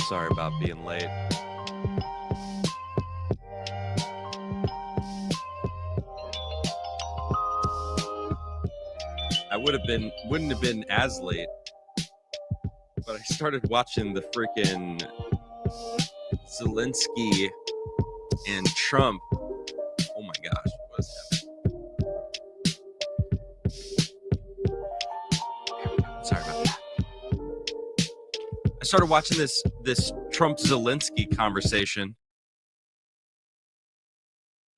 Sorry about being late. I wouldn't have been as late, but I started watching the freaking Zelensky and Trump. Oh my gosh, what's happening? Sorry about that. I started watching this Trump Zelensky conversation.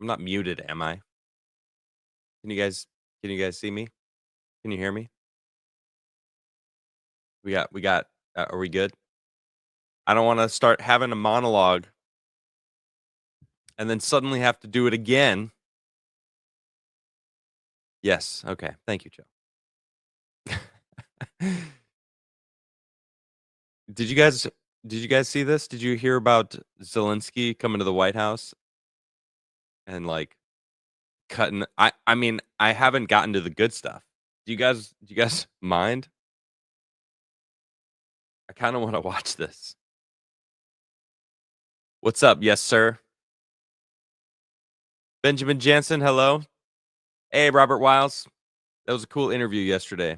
I'm not muted, am I? Can you guys see me? Can you hear me? We got are we good? I don't want to start having a monologue and then suddenly have to do it again. Yes, okay. Thank you, Joe. Did you guys see this? Did you hear about Zelensky coming to the White House and like cutting I mean, I haven't gotten to the good stuff. Do you guys mind? I kind of want to watch this. What's up? Yes, sir. Benjamin Jansen, hello. Hey, Robert Wiles. That was a cool interview yesterday.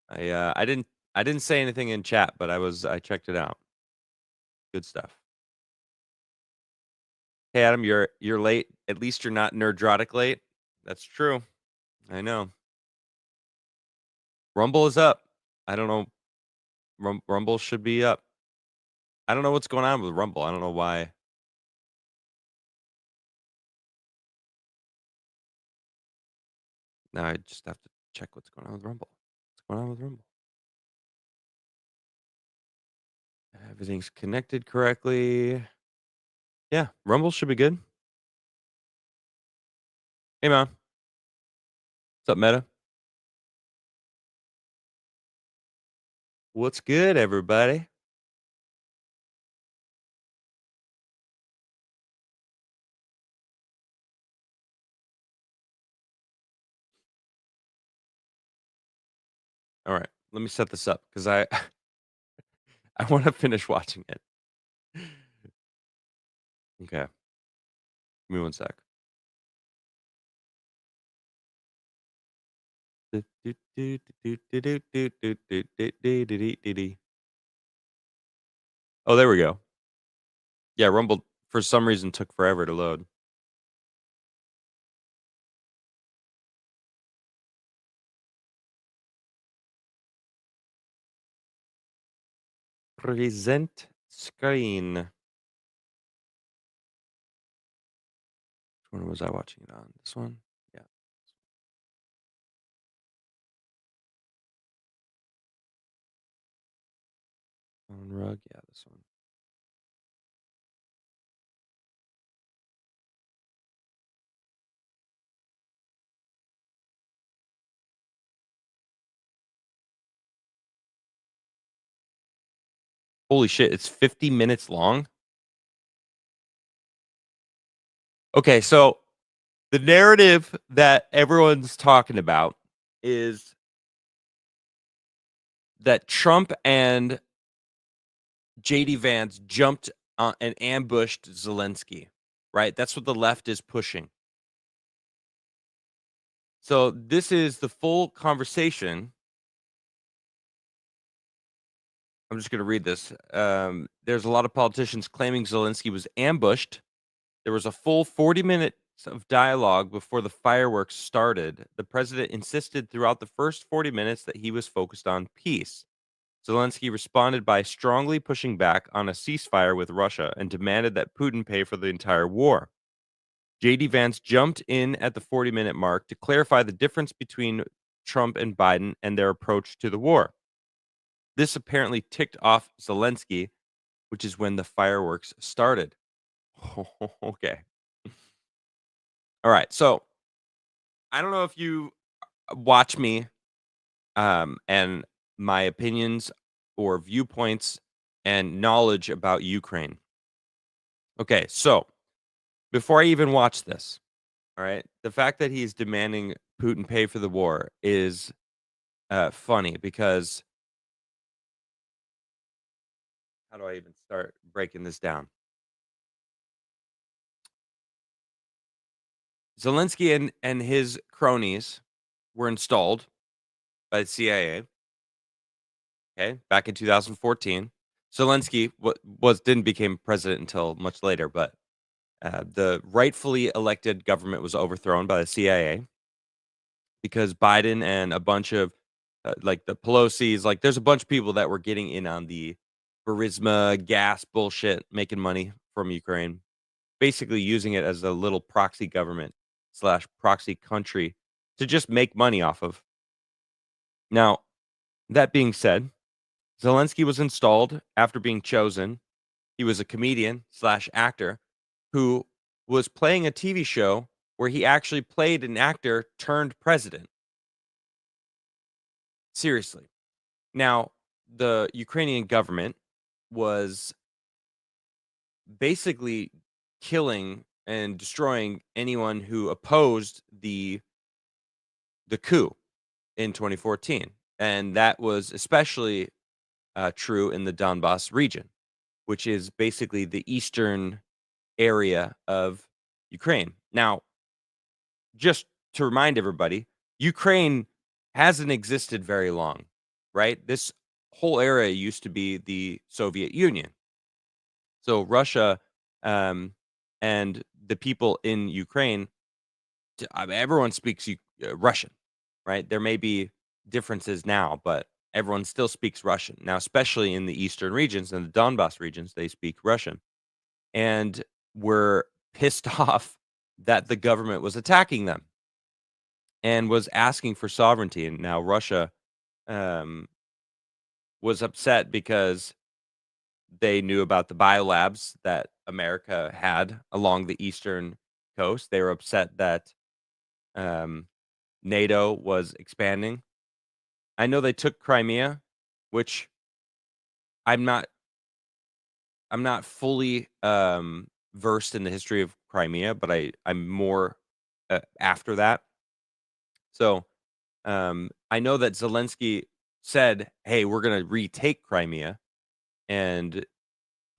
I didn't say anything in chat, but I checked it out. Good stuff. Hey Adam, you're late. At least you're not nerdrotic late. That's true. I know. Rumble is up. I don't know. Rumble should be up. I don't know what's going on with Rumble. I don't know why. Now I just have to check what's going on with Rumble. What's going on with Rumble? Everything's connected correctly. Yeah, Rumble should be good. Hey, man. What's up, Meta? What's good, everybody? All right, let me set this up because I I want to finish watching it. Okay, give me one sec. Oh, there we go. Yeah, Rumble for some reason took forever to load. Present screen. Which one was I watching it on? This one? Yeah. On rug? Yeah, this one. Holy shit, it's 50 minutes long? Okay, so the narrative that everyone's talking about is that Trump and JD Vance jumped and ambushed Zelensky, right? That's what the left is pushing. So this is the full conversation. I'm just going to read this. There's a lot of politicians claiming Zelensky was ambushed. There was a full 40 minutes of dialogue before the fireworks started. The president insisted throughout the first 40 minutes that he was focused on peace. Zelensky responded by strongly pushing back on a ceasefire with Russia and demanded that Putin pay for the entire war. JD Vance jumped in at the 40-minute mark to clarify the difference between Trump and Biden and their approach to the war. This apparently ticked off Zelensky, which is when the fireworks started. Okay. All right. So I don't know if you watch me and my opinions or viewpoints and knowledge about Ukraine. Okay. So before I even watch this, all right, the fact that he's demanding Putin pay for the war is funny because how do I even start breaking this down? Zelensky and his cronies were installed by the CIA. Okay, back in 2014. Zelensky didn't become president until much later, but the rightfully elected government was overthrown by the CIA because Biden and a bunch of like the Pelosi's, like there's a bunch of people that were getting in on the Burisma gas bullshit, making money from Ukraine, basically using it as a little proxy government slash proxy country to just make money off of. Now, that being said, Zelensky was installed after being chosen. He was a comedian slash actor who was playing a TV show where he actually played an actor turned president. Seriously. Now, the Ukrainian government was basically killing and destroying anyone who opposed the coup in 2014, and that was especially true in the Donbas region, which is basically the eastern area of Ukraine. Now, just to remind everybody, Ukraine hasn't existed very long, right? This whole area used to be the Soviet Union. So Russia and the people in Ukraine, I mean, everyone speaks Russian, right? There may be differences now, but everyone still speaks Russian. Now, especially in the eastern regions and the Donbas regions, they speak Russian. And were pissed off that the government was attacking them and was asking for sovereignty. And now Russia um, was upset because they knew about the biolabs that America had along the eastern coast. They were upset that um, NATO was expanding. I know they took Crimea, which I'm not I'm not fully versed in the history of Crimea, but I'm more after that. So I know that Zelensky said, "Hey, we're going to retake Crimea," and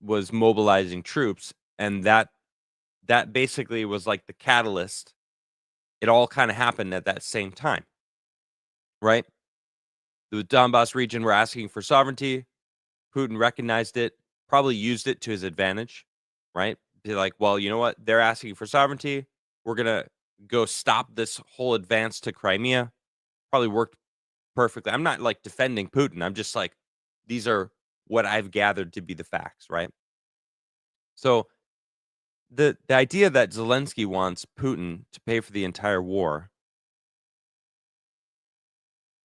was mobilizing troops, and that basically was like the catalyst. It all kind of happened at that same time, right? The Donbass region were asking for sovereignty. Putin recognized it, probably used it to his advantage, right? Be like, well, you know what? They're asking for sovereignty. We're gonna go stop this whole advance to Crimea. Probably worked perfectly. I'm not like defending Putin. I'm just like, these are what I've gathered to be the facts, right? So the idea that Zelensky wants Putin to pay for the entire war,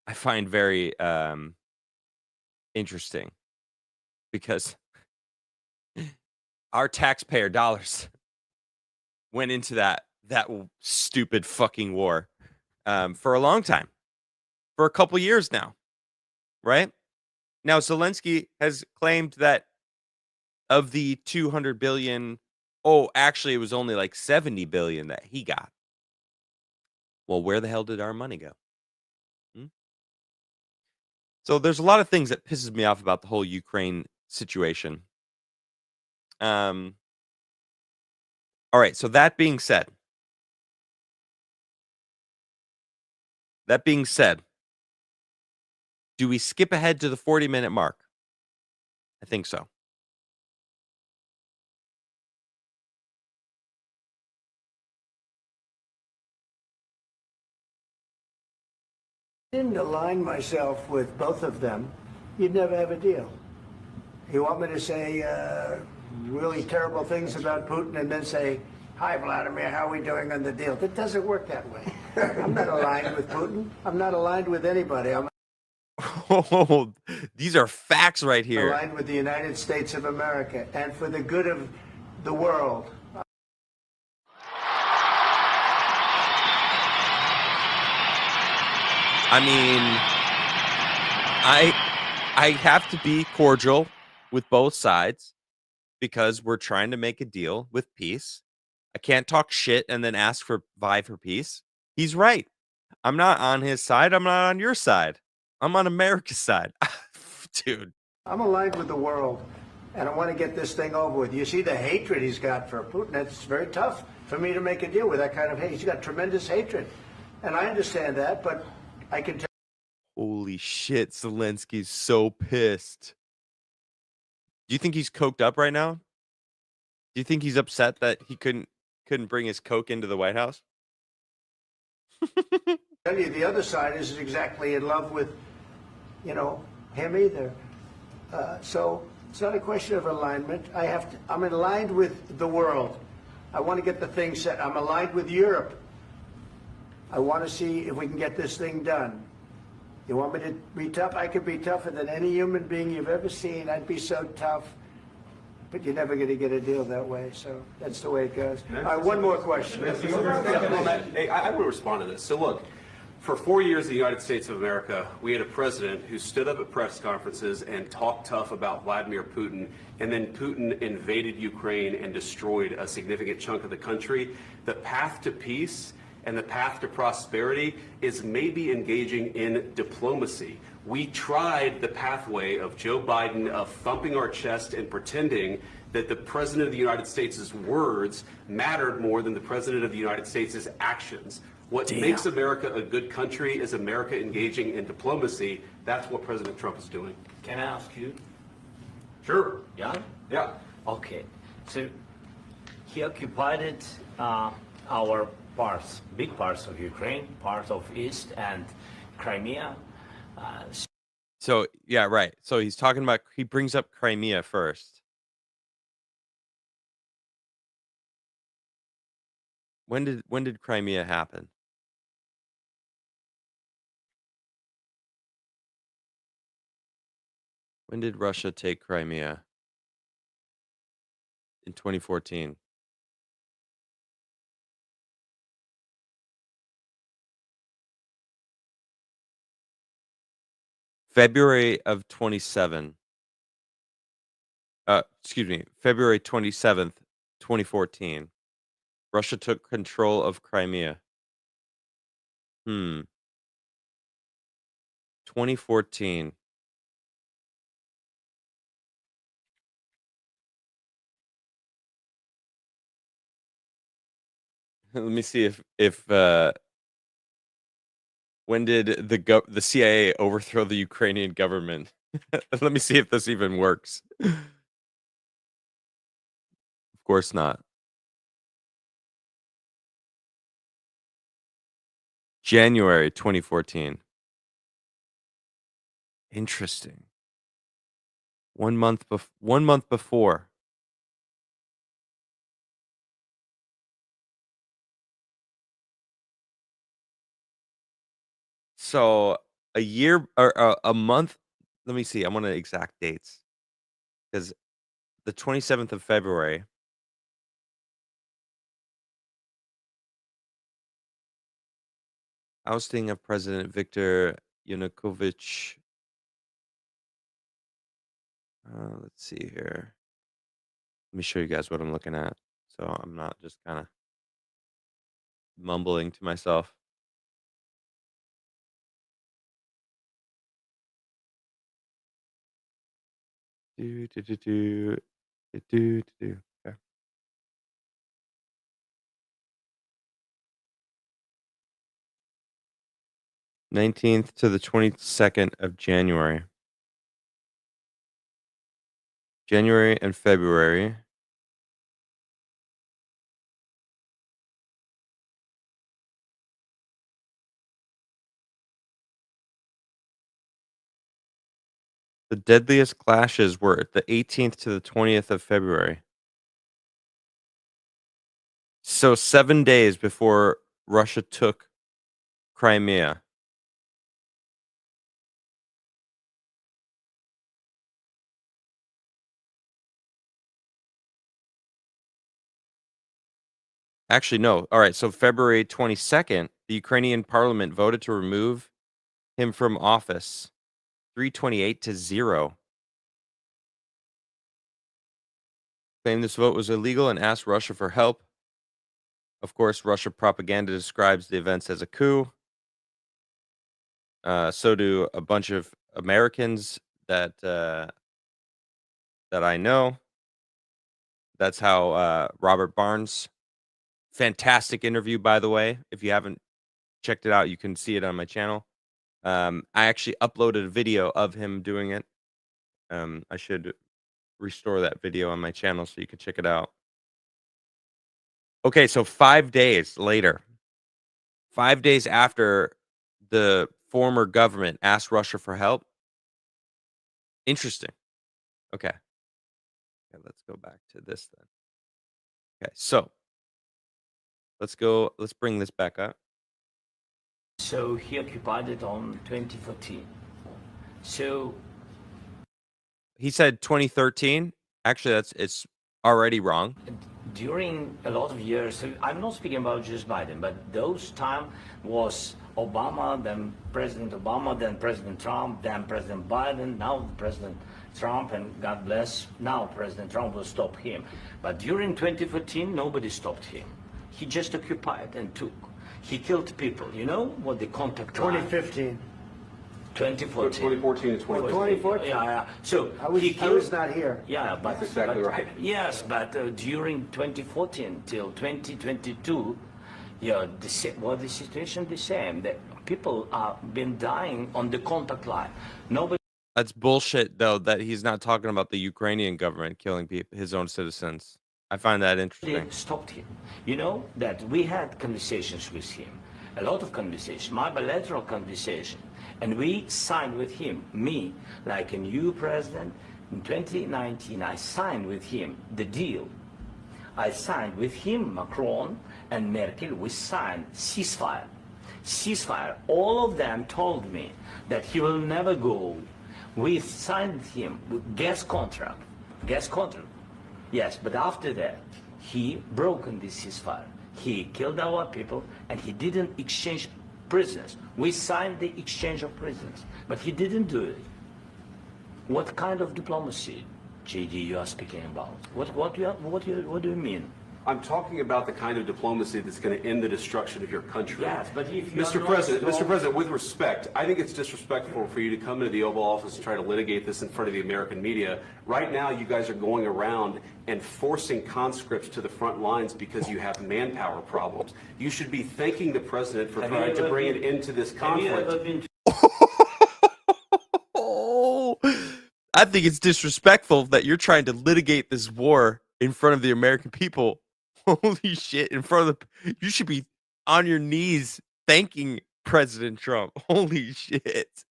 I find very interesting because our taxpayer dollars went into that stupid fucking war for a long time, for a couple years now, right? Now Zelensky has claimed that of the 200 billion, oh, actually it was only like 70 billion that he got. Well, where the hell did our money go? Hmm? So there's a lot of things that pisses me off about the whole Ukraine situation. All right, so that being said, do we skip ahead to the 40-minute mark? I think so. Didn't align myself with both of them, you'd never have a deal. You want me to say really terrible things about Putin and then say, "Hi, Vladimir, how are we doing on the deal?" That doesn't work that way. I'm not aligned with Putin. I'm not aligned with anybody. I'm Oh, these are facts right here. aligned with the United States of America and for the good of the world. I mean, I have to be cordial with both sides because we're trying to make a deal with peace. I can't talk shit and then ask for vie for peace. He's right. I'm not on his side. I'm not on your side. I'm on America's side. Dude. I'm aligned with the world. and I want to get this thing over with. You see the hatred he's got for Putin. It's very tough for me to make a deal with that kind of hate. He's got tremendous hatred, and I understand that, but I can tell. Holy shit, Zelensky's so pissed. Do you think he's coked up right now? Do you think he's upset that he couldn't bring his coke into the White House? Tell you the other side isn't exactly in love with, him either. So it's not a question of alignment. I'm aligned with the world. I want to get the thing set. I'm aligned with Europe. I want to see if we can get this thing done. You want me to be tough? I could be tougher than any human being you've ever seen. I'd be so tough. But you're never going to get a deal that way. So that's the way it goes. All right, one more question. Hey, I want to respond to this. So look, for 4 years in the United States of America, we had a president who stood up at press conferences and talked tough about Vladimir Putin, and then Putin invaded Ukraine and destroyed a significant chunk of the country. The path to peace and the path to prosperity is maybe engaging in diplomacy. We tried the pathway of Joe Biden of thumping our chest and pretending that the President of the United States' words mattered more than the President of the United States' actions. What makes America a good country is America engaging in diplomacy. That's what President Trump is doing. Can I ask you? Sure. Yeah? Yeah. Okay. So he occupied it, our parts, big parts of Ukraine, part of East and Crimea. So, yeah, right. So he's talking about, he brings up Crimea first. When did Crimea happen? When did Russia take Crimea? In 2014. February of 27. February 27th, 2014. Russia took control of Crimea. 2014. Let me see if when did the CIA overthrow the Ukrainian government? Let me see if this even works. Of course not. January 2014. Interesting. 1 month 1 month before. So a year or a month. Let me see. I want the exact dates because the 27th of February. Ousting of President Viktor Yanukovych. Let's see here. Let me show you guys what I'm looking at, so I'm not just kind of mumbling to myself. Do, do, do, do, do, do, do. Okay. 19th to the 22nd of January. January and February. The deadliest clashes were the 18th to the 20th of February. So 7 days before Russia took Crimea. Actually, no. All right. So February 22nd, the Ukrainian parliament voted to remove him from office. 328 to 0. Claimed this vote was illegal and asked Russia for help. Of course, Russia propaganda describes the events as a coup. So do a bunch of Americans that that I know. That's how Robert Barnes, fantastic interview, by the way. If you haven't checked it out, you can see it on my channel. I actually uploaded a video of him doing it. I should restore that video on my channel so you can check it out. Okay, so 5 days later, 5 days after the former government asked Russia for help. Interesting. Okay. Okay, let's go back to this then. Okay, so let's bring this back up. So he occupied it on 2014. So He said 2013. Actually, it's already wrong. during a lot of years, I'm not speaking about just Biden, but those time was Obama, then President Obama, then President Trump, then President Biden, now President Trump, and God bless, now President Trump will stop him. But during 2014, nobody stopped him. He just occupied and took. He killed people. You know what the contact line? 2015. 2014. 2014 and 2015. 2014. Yeah. So I was, he I killed. was not here. Yeah, but That's exactly but- right. Yes, but during 2014 till 2022, yeah, the situation the same. That people are been dying on the contact line. Nobody That's bullshit, though, that he's not talking about the Ukrainian government killing his own citizens. I find that interesting. stopped him. You know that we had conversations with him, a lot of conversations, my bilateral conversation, and we signed with him, me, like a new president. In 2019, I signed with him the deal. I signed with him, Macron and Merkel, we signed ceasefire. Ceasefire. All of them told me that he will never go. We signed with him with gas contract. Gas contract. Yes, but after that, he broken this ceasefire. He killed our people and he didn't exchange prisoners. We signed the exchange of prisoners, but he didn't do it. What kind of diplomacy, JD, you are speaking about? What do you mean? I'm talking about the kind of diplomacy that's going to end the destruction of your country. Yes, but if you Mr. are not President, strong- Mr. President, with respect, I think it's disrespectful for you to come into the Oval Office and try to litigate this in front of the American media. Right now, you guys are going around and forcing conscripts to the front lines because you have manpower problems. You should be thanking the president for Have you trying to ever bring been- it into this Have you conflict. ever been to Oh, I think it's disrespectful that you're trying to litigate this war in front of the American people. Holy shit! In front of you should be on your knees thanking President Trump. Holy shit!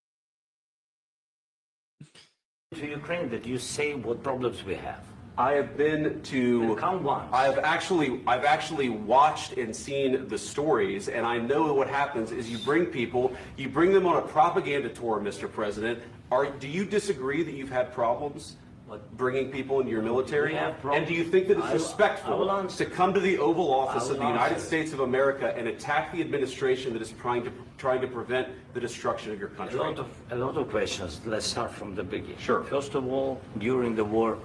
Ukraine that you say what problems we have? I have been to. Count once. I've actually watched and seen the stories, and I know what happens is you bring them on a propaganda tour, Mr. President. Do you disagree that you've had problems bringing people into your military? We have problems. And do you think that it's I will respectful answer. to come to the Oval Office I of will the United answer. States of America and attack the administration that is trying to prevent the destruction of your country? A lot of questions. Let's start from the beginning. Sure. First of all, during the war,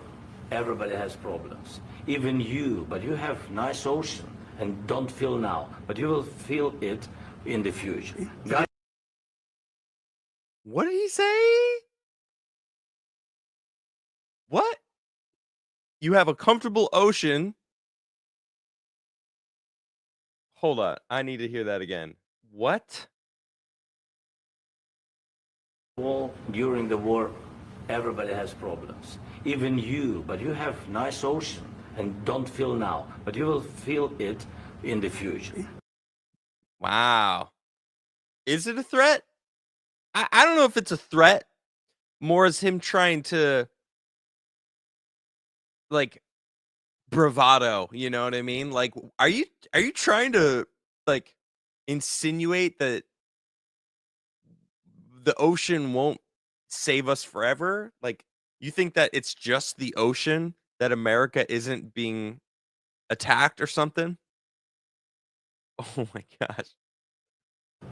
everybody has problems. Even you, but you have nice ocean and don't feel now, but you will feel it in the future. Guys, What did he say? What? You have a comfortable ocean. Hold on. I need to hear that again. What? during the war, everybody has problems. Even you, but you have nice ocean and don't feel now, but you will feel it in the future. Wow. Is it a threat? I don't know if it's a threat. More as him trying to like bravado, you know what I mean? Like are you trying to like insinuate that the ocean won't save us forever? Like you think that it's just the ocean that America isn't being attacked or something? Oh my gosh.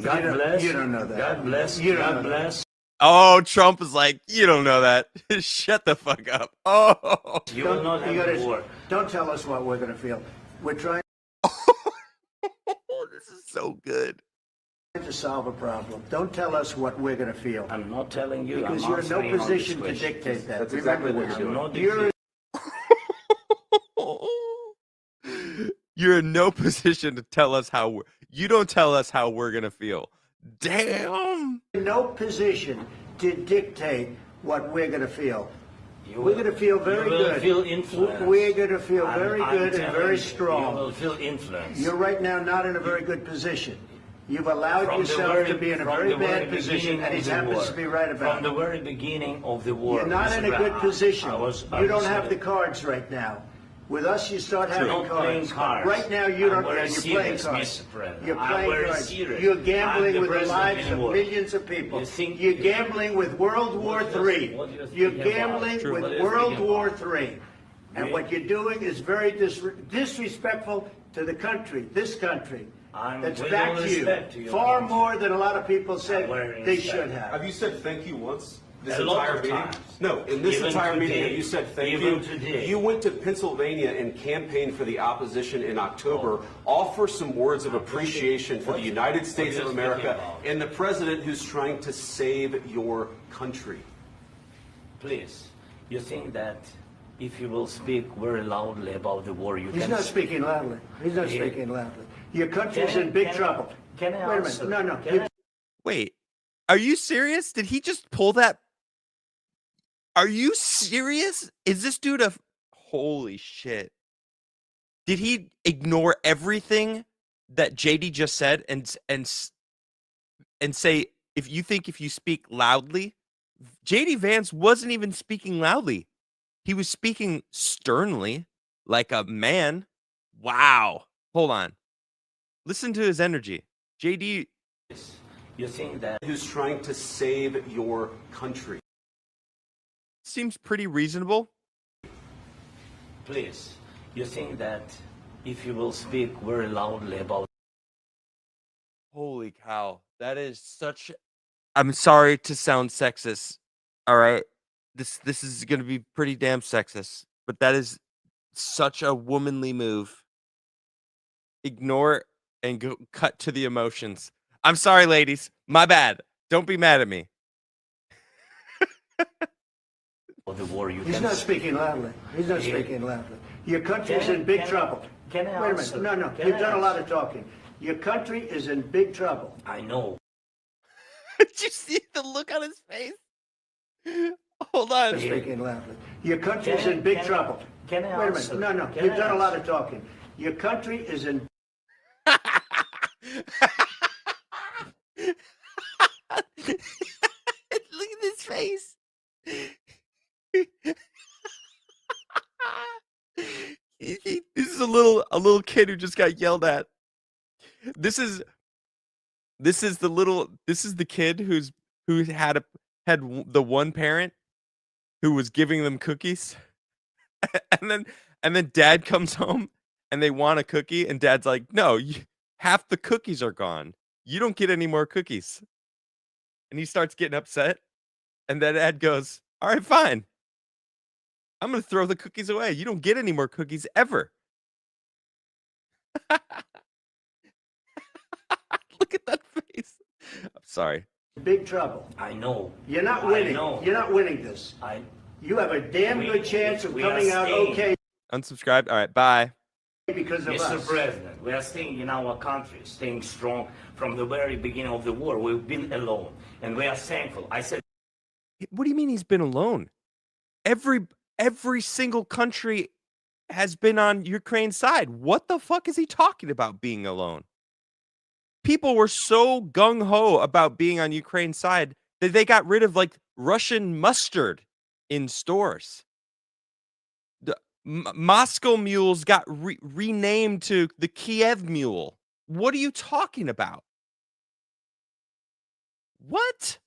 God bless. You don't know that. God bless. You don't God know that. bless. Oh, Trump is like, you don't know that. Shut the fuck up. Oh. You will not have a war. Don't tell us what we're going to feel. We're trying. This is so good. To solve a problem. Don't tell us what we're going to feel. I'm not telling you. Because I'm you're in no answering on this position to question. dictate that. That's exactly what Remember you're this. doing. You're You're in no position to tell us how you don't tell us how we're gonna feel. Damn. in no position to dictate what we're going to feel. You We're will- going to feel very you will good. Feel influence. We're going to feel very I'm good and telling very you, strong. You will feel influence. You're right now not in a very good position. You've allowed From the yourself very- to be in a from very the very bad position, beginning and he of the happens war. to be right about From it. the very beginning of the war. You're not Mr. in a good Brown, position. I was You don't have the upset. cards right now. With us, you start having I'm not playing cards. cards. Right now, you I'm don't. very You're playing serious, cards. Mr. President. You're I'm playing very cards. serious. You're I'm gambling the with the president lives of anymore. millions of people. You think- You're gambling with World War What do you- III. what do you think You're about? gambling True. with What do you World think War about? III. And We- what you're doing is very disrespectful to the country, this country. I'm That's with back all to respect to you. you, Far I'm more than a lot of people said very they respect. should have. Have you said thank you once? This A lot entire of meeting? times. No, in this Even entire meeting, today. have you said thank Even you? today. You went to Pennsylvania and campaigned for the opposition in October. Offer some words of appreciation for the United States what of are you speaking America about? and the president who's trying to save your country. Please, you think that if you will speak very loudly about the war, you He's can... not speaking loudly. He's not Yeah. speaking loudly. Your country's Can I- in big can I- trouble. can I Wait a answer? minute. No. Can I- Wait, are you serious? Did he just pull that? Are you serious? Is this dude a? Holy shit! Did he ignore everything that JD just said and say if you speak loudly, JD Vance wasn't even speaking loudly. He was speaking sternly, like a man. Wow. Hold on. Listen to his energy. JD. You think that... Who's trying to save your country. Seems pretty reasonable. Please, you think that if you will speak very loudly about... Holy cow. That is such. I'm sorry to sound sexist. All right. This is going to be pretty damn sexist, but that is such a womanly move. Ignore and go cut to the emotions. I'm sorry, ladies. My bad. Don't be mad at me. the war, you He's can... not speaking loudly. He's not Yeah. speaking loudly. Your country's Can I- in big can I- trouble. can I Wait a answer? minute. No. Can You've I done a lot answer? of talking. Your country is in big trouble. I know. Did you see the look on his face? Hold on. Not speaking loudly. Your country's Can I- in big can I- trouble. can I Wait a answer? minute. No. Can You've I done a lot answer? of talking. Your country is in Look at his face. This is a little kid who just got yelled at. This is the kid who had the one parent who was giving them cookies, and then dad comes home and they want a cookie, and dad's like, no, half the cookies are gone. You don't get any more cookies. And he starts getting upset, and then dad goes, all right, fine. I'm going to throw the cookies away. You don't get any more cookies ever. Look at that face. I'm sorry. big trouble. I know. You're not I winning. know. You're not winning this. You have a damn good chance of we are coming out staying. okay Unsubscribed. All right, bye. because of Mr. us. President, we are staying in our country, staying strong from the very beginning of the war. We've been alone, and we are thankful. I said, What do you mean he's been alone? Every single country has been on Ukraine's side. What the fuck is he talking about being alone? People were so gung-ho about being on Ukraine's side that they got rid of like Russian mustard in stores. The Moscow mules got renamed to the Kiev mule. What are you talking about? What?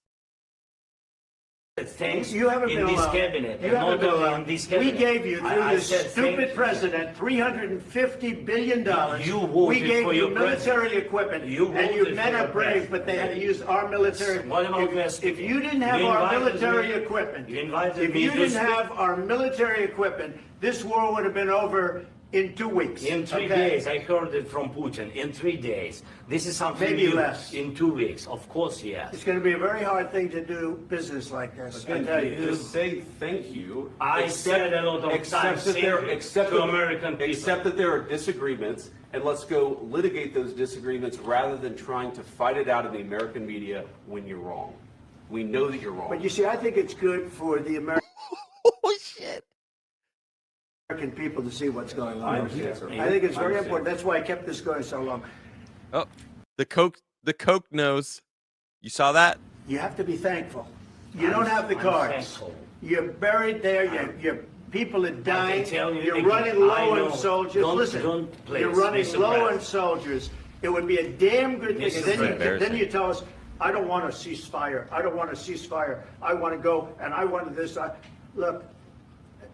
thanks You haven't in been this alone. cabinet, You and haven't not been only alone. in this We cabinet. gave you, through I this said thank stupid you. president, $350 billion. You voted We gave for you your military president. equipment. You and your voted men for are your brave, president. but they had to use our military. What about West? If you didn't have You our invited military me- equipment, you invited if me you to didn't speak. have our military equipment, this war would have been over in 2 weeks. In 3 okay? days, I heard it from Putin. In 3 days. This is something Maybe new. less. In 2 weeks. Of course, It's yes. going to be a very hard thing to do business like this. I tell you. Just say thank you. I said a lot of Accept times that there, thank you accept to that- American people. accept that there are disagreements, and let's go litigate those disagreements rather than trying to fight it out in the American media when you're wrong. We know that you're wrong. But you see, I think it's good for the Oh shit. American people to see what's going I on. understand, sir. I think it's I very understand. important. That's why I kept this going so long. Oh, the Coke nose. You saw that? You have to be thankful. You don't have the I'm cards. thankful. You're buried there. Your people are dying. tell you You're again, running I low know. on soldiers. Don't- Listen, don't please, you're running Mr. low on President. soldiers. It would be a damn good thing. This And is then embarrassing. you tell us, I don't want a ceasefire. I don't want a ceasefire. I want to go and I want this. Look,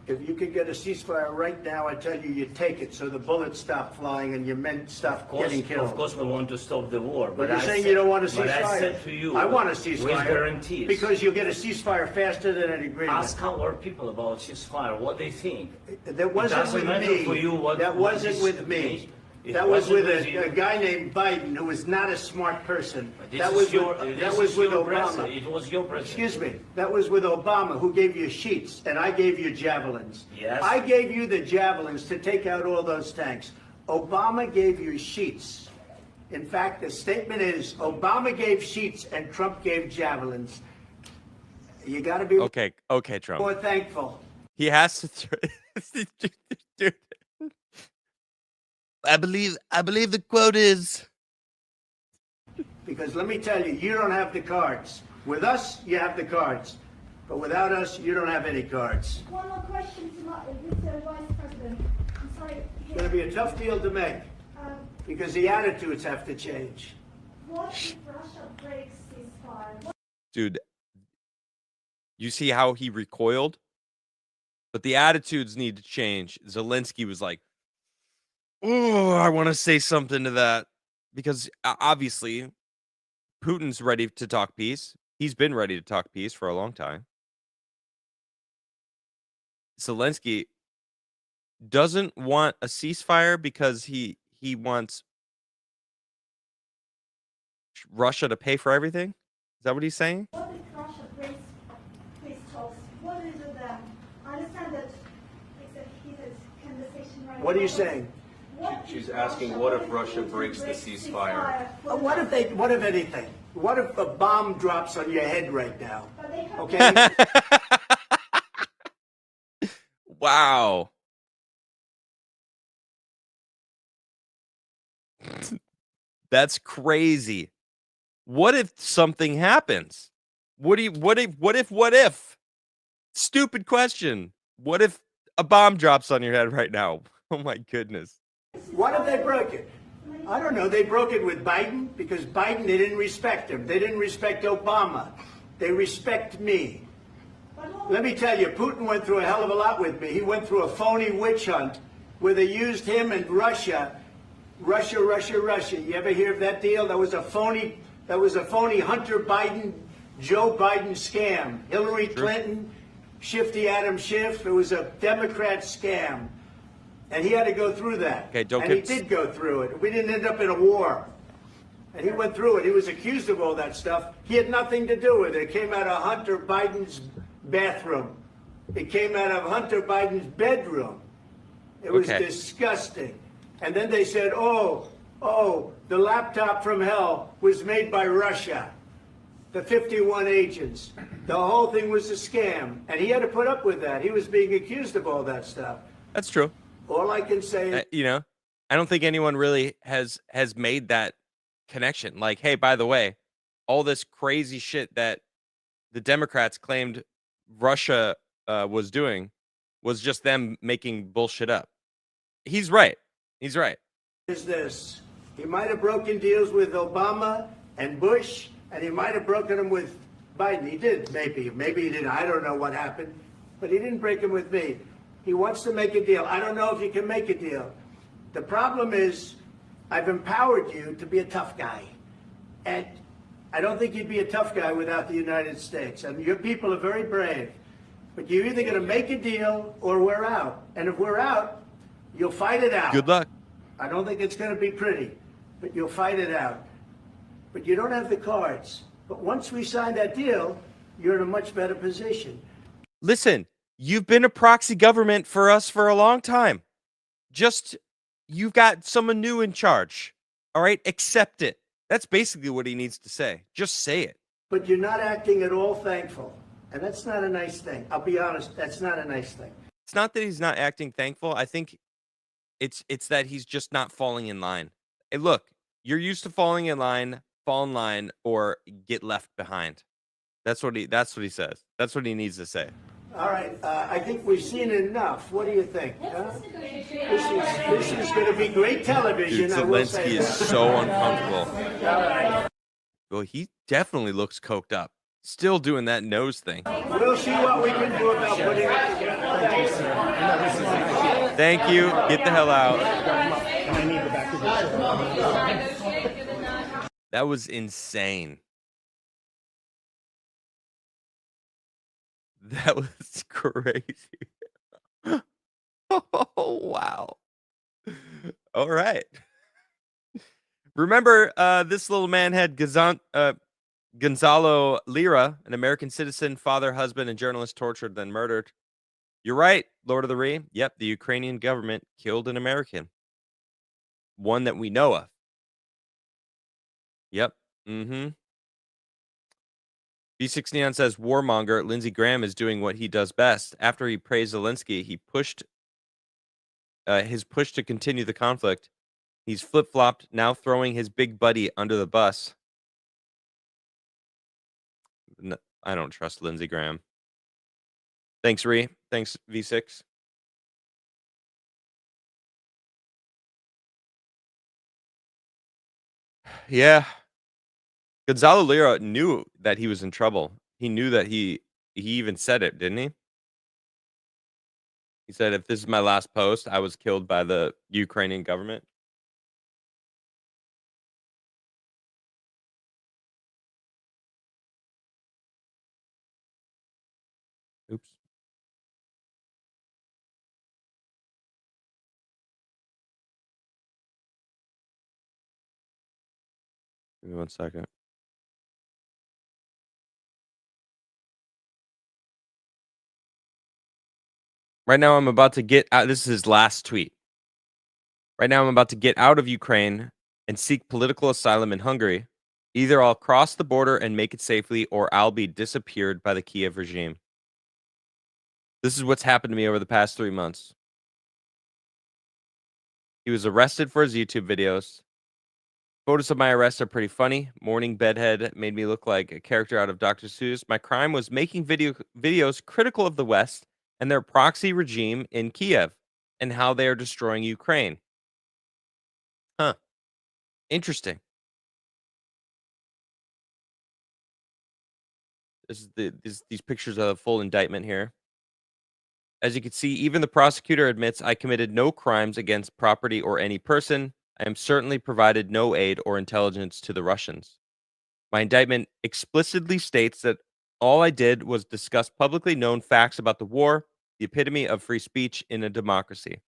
if you could get a ceasefire right now, I tell you, you take it so the bullets stop flying and your men stop getting killed. Of course, we want to stop the war. But you're I saying said- you don't want a But I ceasefire. said to you, I want a with ceasefire. guarantees. Because you'll get a ceasefire faster than an agreement. Ask our people about ceasefire, what they think. That wasn't doesn't with matter me. for you what- That what wasn't is with me. It That was wasn't with with you. a guy named Biden who was not a smart person. This That is was your- with, this that was is with your president. Obama. It was your president. Excuse me. That was with Obama, who gave you sheets, and I gave you javelins. Yes. I gave you the javelins to take out all those tanks. Obama gave you sheets. In fact, the statement is Obama gave sheets and Trump gave javelins. You got to be Okay, Trump. more thankful. He has to. Dude. I believe the quote is. Because let me tell you, you don't have the cards. With us, you have the cards. But without us, you don't have any cards. One more question to Mr. Vice President. I'm sorry. It's going to be a tough deal to make Um, because the attitudes have to change. what if Russia breaks ceasefire? Dude, you see how he recoiled? But the attitudes need to change. Zelensky was like, oh, I want to say something to that. Because obviously, Putin's ready to talk peace. He's been ready to talk peace for a long time. Zelensky doesn't want a ceasefire because he wants Russia to pay for everything. Is that what he's saying? What if Russia breaks peace talks? What is it then? I understand that it's a heated conversation right now. What are you but saying? what She's if asking, Russia- what if if Russia Putin breaks the ceasefire? What if anything? What if a bomb drops on your head right now? But they have Okay? Wow. That's crazy. What if something happens? What if? Stupid question. What if a bomb drops on your head right now? Oh my goodness. What if they broke it? I don't know. They broke it with Biden because Biden, they didn't respect him. They didn't respect Obama. They respect me. Let me tell you, Putin went through a hell of a lot with me. He went through a phony witch hunt where they used him and Russia. Russia. You ever hear of that deal? That was a phony Hunter Biden, Joe Biden scam. Hillary Clinton, Shifty Adam Schiff. It was a Democrat scam. And he had to go through that. Okay, don't and he get- did go through it. We didn't end up in a war. And he went through it. He was accused of all that stuff. He had nothing to do with it. It came out of Hunter Biden's bathroom. It came out of Hunter Biden's bedroom. It was Okay. disgusting. And then they said, oh, the laptop from hell was made by Russia. The 51 agents. The whole thing was a scam. And he had to put up with that. He was being accused of all that stuff. That's true. All I can say is, I don't think anyone really has made that connection. Like, hey, by the way, all this crazy shit that the Democrats claimed Russia was doing was just them making bullshit up. He's right. He's right. is this. He might have broken deals with Obama and Bush, and he might have broken them with Biden. He did, maybe. Maybe he didn't. I don't know what happened. But he didn't break them with me. He wants to make a deal. I don't know if he can make a deal. The problem is, I've empowered you to be a tough guy. And I don't think you'd be a tough guy without the United States. And your people are very brave. But you're either going to make a deal or we're out. And if we're out, You'll fight it out. Good luck. I don't think it's going to be pretty, but you'll fight it out. But you don't have the cards. But once we sign that deal, you're in a much better position. Listen, you've been a proxy government for us for a long time. Just, you've got someone new in charge. All right? Accept it. That's basically what he needs to say. Just say it. But you're not acting at all thankful. And that's not a nice thing. I'll be honest, that's not a nice thing. It's not that he's not acting thankful. I think it's that he's just not falling in line. Hey, look, you're used to falling in line, fall in line, or get left behind. That's what he says. That's what he needs to say. All right, I think we've seen enough. What do you think? Huh? This is going to be great television. Dude, I will say Zelensky is that. so uncomfortable. All right. Well, he definitely looks coked up. Still doing that nose thing. We'll see what we can do about putting it together. Thank you. Get the hell out. That was insane. That was crazy. Oh, wow. All right. Remember, this little man had Gonzalo Lira, an American citizen, father, husband, and journalist, tortured, then murdered. You're right, Lord of the Ree. Yep, the Ukrainian government killed an American. One that we know of. Yep. B69 says, warmonger, Lindsey Graham is doing what he does best. After he praised Zelensky, he pushed his push to continue the conflict. He's flip-flopped, now throwing his big buddy under the bus. No, I don't trust Lindsey Graham. Thanks, Ree. Thanks, V6. Yeah. Gonzalo Lira knew that he was in trouble. He knew that he even said it, didn't he? He said, if this is my last post, I was killed by the Ukrainian government. Oops. Give me 1 second. Right now, I'm about to get out. This is his last tweet. Right now, I'm about to get out of Ukraine and seek political asylum in Hungary. Either I'll cross the border and make it safely, or I'll be disappeared by the Kiev regime. This is what's happened to me over the past 3 months. He was arrested for his YouTube videos. Photos of my arrest are pretty funny. Morning bedhead made me look like a character out of Dr. Seuss. My crime was making videos critical of the West and their proxy regime in Kiev and how they are destroying Ukraine. Huh. Interesting. This is these pictures of the full indictment here. As you can see, even the prosecutor admits I committed no crimes against property or any person. I am certainly provided no aid or intelligence to the Russians. My indictment explicitly states that all I did was discuss publicly known facts about the war, the epitome of free speech in a democracy.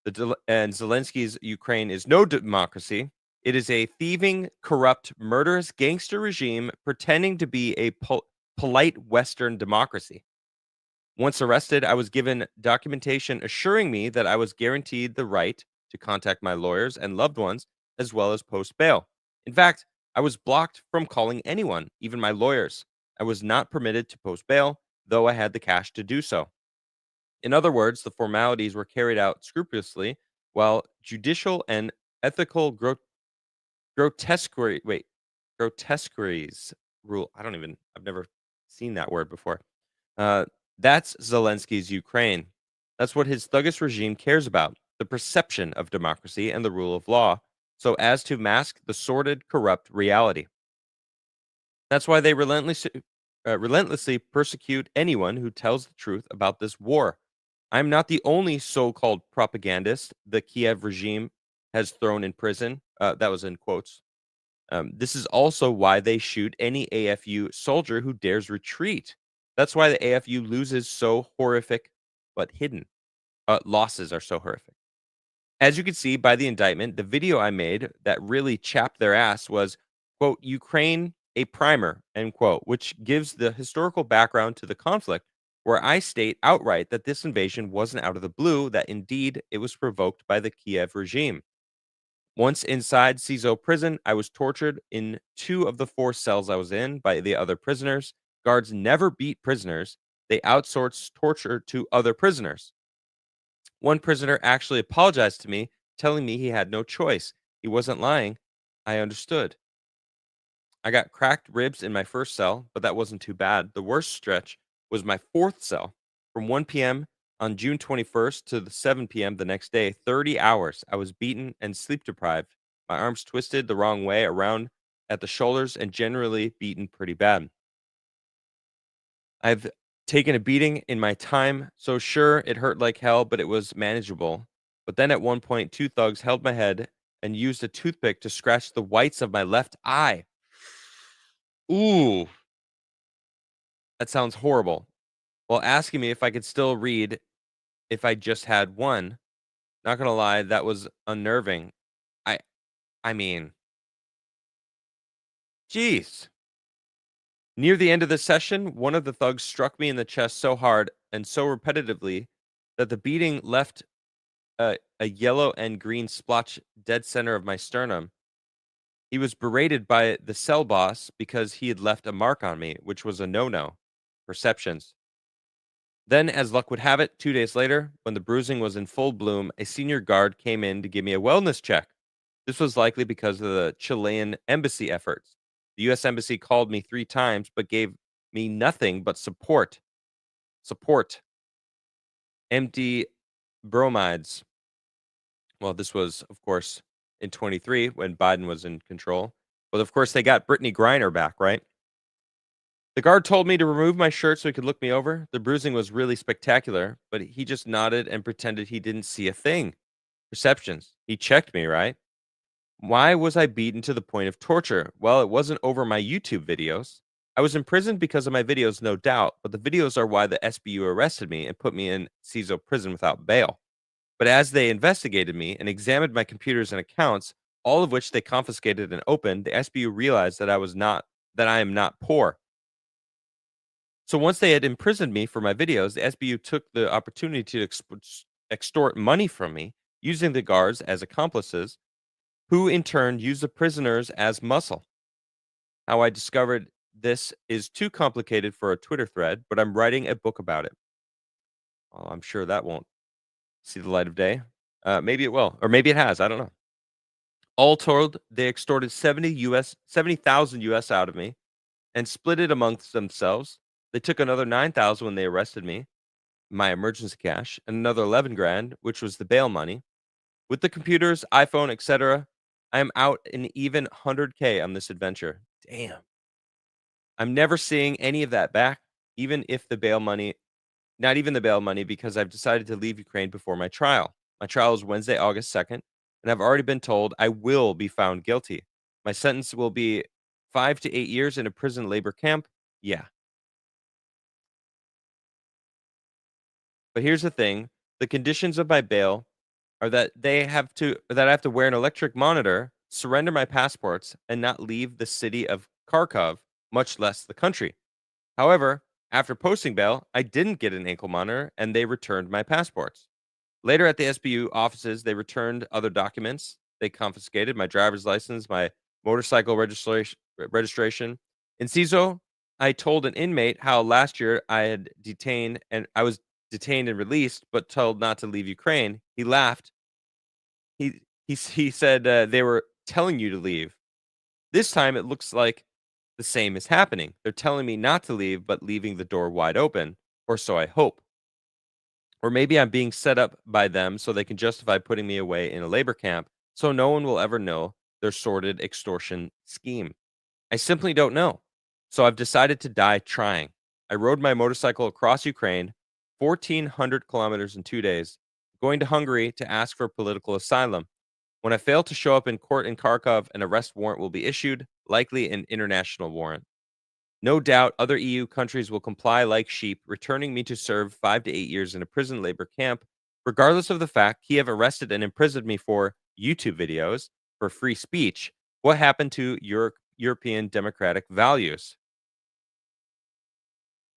And Zelensky's Ukraine is no democracy. It is a thieving, corrupt, murderous gangster regime pretending to be a polite Western democracy. Once arrested, I was given documentation assuring me that I was guaranteed the right to contact my lawyers and loved ones, as well as post bail. In fact, I was blocked from calling anyone, even my lawyers. I was not permitted to post bail, though I had the cash to do so. In other words, the formalities were carried out scrupulously, while judicial and ethical grotesqueries rule. I've never seen that word before. That's Zelensky's Ukraine. That's what his thuggish regime cares about, the perception of democracy and the rule of law, so as to mask the sordid, corrupt reality. That's why they relentlessly persecute anyone who tells the truth about this war. I'm not the only so-called propagandist the Kiev regime has thrown in prison. That was in quotes. This is also why they shoot any AFU soldier who dares retreat. That's why the AFU loses so horrific but hidden. Losses are so horrific. As you can see by the indictment, the video I made that really chapped their ass was, quote, Ukraine, a primer, end quote, which gives the historical background to the conflict, where I state outright that this invasion wasn't out of the blue, that indeed it was provoked by the Kiev regime. Once inside CISO prison, I was tortured in 2 of the 4 cells I was in by the other prisoners. Guards never beat prisoners. They outsource torture to other prisoners. One prisoner actually apologized to me, telling me he had no choice. He wasn't lying. I understood. I got cracked ribs in my first cell, but that wasn't too bad. The worst stretch was my 4th cell. From 1 p.m. on June 21st to the 7 p.m. the next day, 30 hours. I was beaten and sleep deprived. My arms twisted the wrong way around at the shoulders and generally beaten pretty bad. I've taken a beating in my time, so sure, it hurt like hell, but it was manageable. But then at one point, 2 thugs held my head and used a toothpick to scratch the whites of my left eye. Ooh, that sounds horrible. While asking me if I could still read if I just had one. Not gonna lie, that was unnerving. I I mean, jeez. Near the end of the session, one of the thugs struck me in the chest so hard and so repetitively that the beating left a yellow and green splotch dead center of my sternum. He was berated by the cell boss because he had left a mark on me, which was a no-no. Perceptions. Then, as luck would have it, 2 days later, when the bruising was in full bloom, a senior guard came in to give me a wellness check. This was likely because of the Chilean embassy efforts. The U.S. Embassy called me 3 times, but gave me nothing but support. Support. Empty bromides. Well, this was, of course, in 23 when Biden was in control. But of course, they got Brittany Griner back, right? The guard told me to remove my shirt so he could look me over. The bruising was really spectacular, but he just nodded and pretended he didn't see a thing. Perceptions. He checked me, right? Why was I beaten to the point of torture? Well, it wasn't over my YouTube videos. I was imprisoned because of my videos, no doubt, but the videos are why the SBU arrested me and put me in CISO prison without bail. But as they investigated me and examined my computers and accounts, all of which they confiscated and opened, the SBU realized that I am not poor. So once they had imprisoned me for my videos, the SBU took the opportunity to extort money from me, using the guards as accomplices, who in turn used the prisoners as muscle. How I discovered this is too complicated for a Twitter thread, but I'm writing a book about it. Well, I'm sure that won't see the light of day. Maybe it will, or maybe it has. I don't know. All told, they extorted 70,000 US out of me and split it amongst themselves. They took another 9,000 when they arrested me, my emergency cash, and another 11 grand, which was the bail money. With the computers, iPhone, etc., I am out an even 100K on this adventure. Damn. I'm never seeing any of that back, even if the bail money, not even the bail money, because I've decided to leave Ukraine before my trial. My trial is Wednesday, August 2nd, and I've already been told I will be found guilty. My sentence will be 5 to 8 years in a prison labor camp. Yeah. But here's the thing, the conditions of my bail are that I have to wear an electric monitor, surrender my passports, and not leave the city of Kharkov, much less the country. However, after posting bail, I didn't get an ankle monitor and they returned my passports. Later at the SBU offices, they returned other documents. They confiscated my driver's license, my motorcycle registration. In CISO, I told an inmate how last year I was detained and released, but told not to leave Ukraine. He laughed. He said they were telling you to leave. This time it looks like the same is happening. They're telling me not to leave, but leaving the door wide open, or so I hope. Or maybe I'm being set up by them so they can justify putting me away in a labor camp, so no one will ever know their sordid extortion scheme. I simply don't know. So I've decided to die trying. I rode my motorcycle across Ukraine, 1,400 kilometers in 2 days, going to Hungary to ask for political asylum. When I fail to show up in court in Kharkov, an arrest warrant will be issued, likely an international warrant. No doubt other EU countries will comply like sheep, returning me to serve 5 to 8 years in a prison labor camp Regardless of the fact he have arrested and imprisoned me for YouTube videos for free speech, what happened to your European democratic values?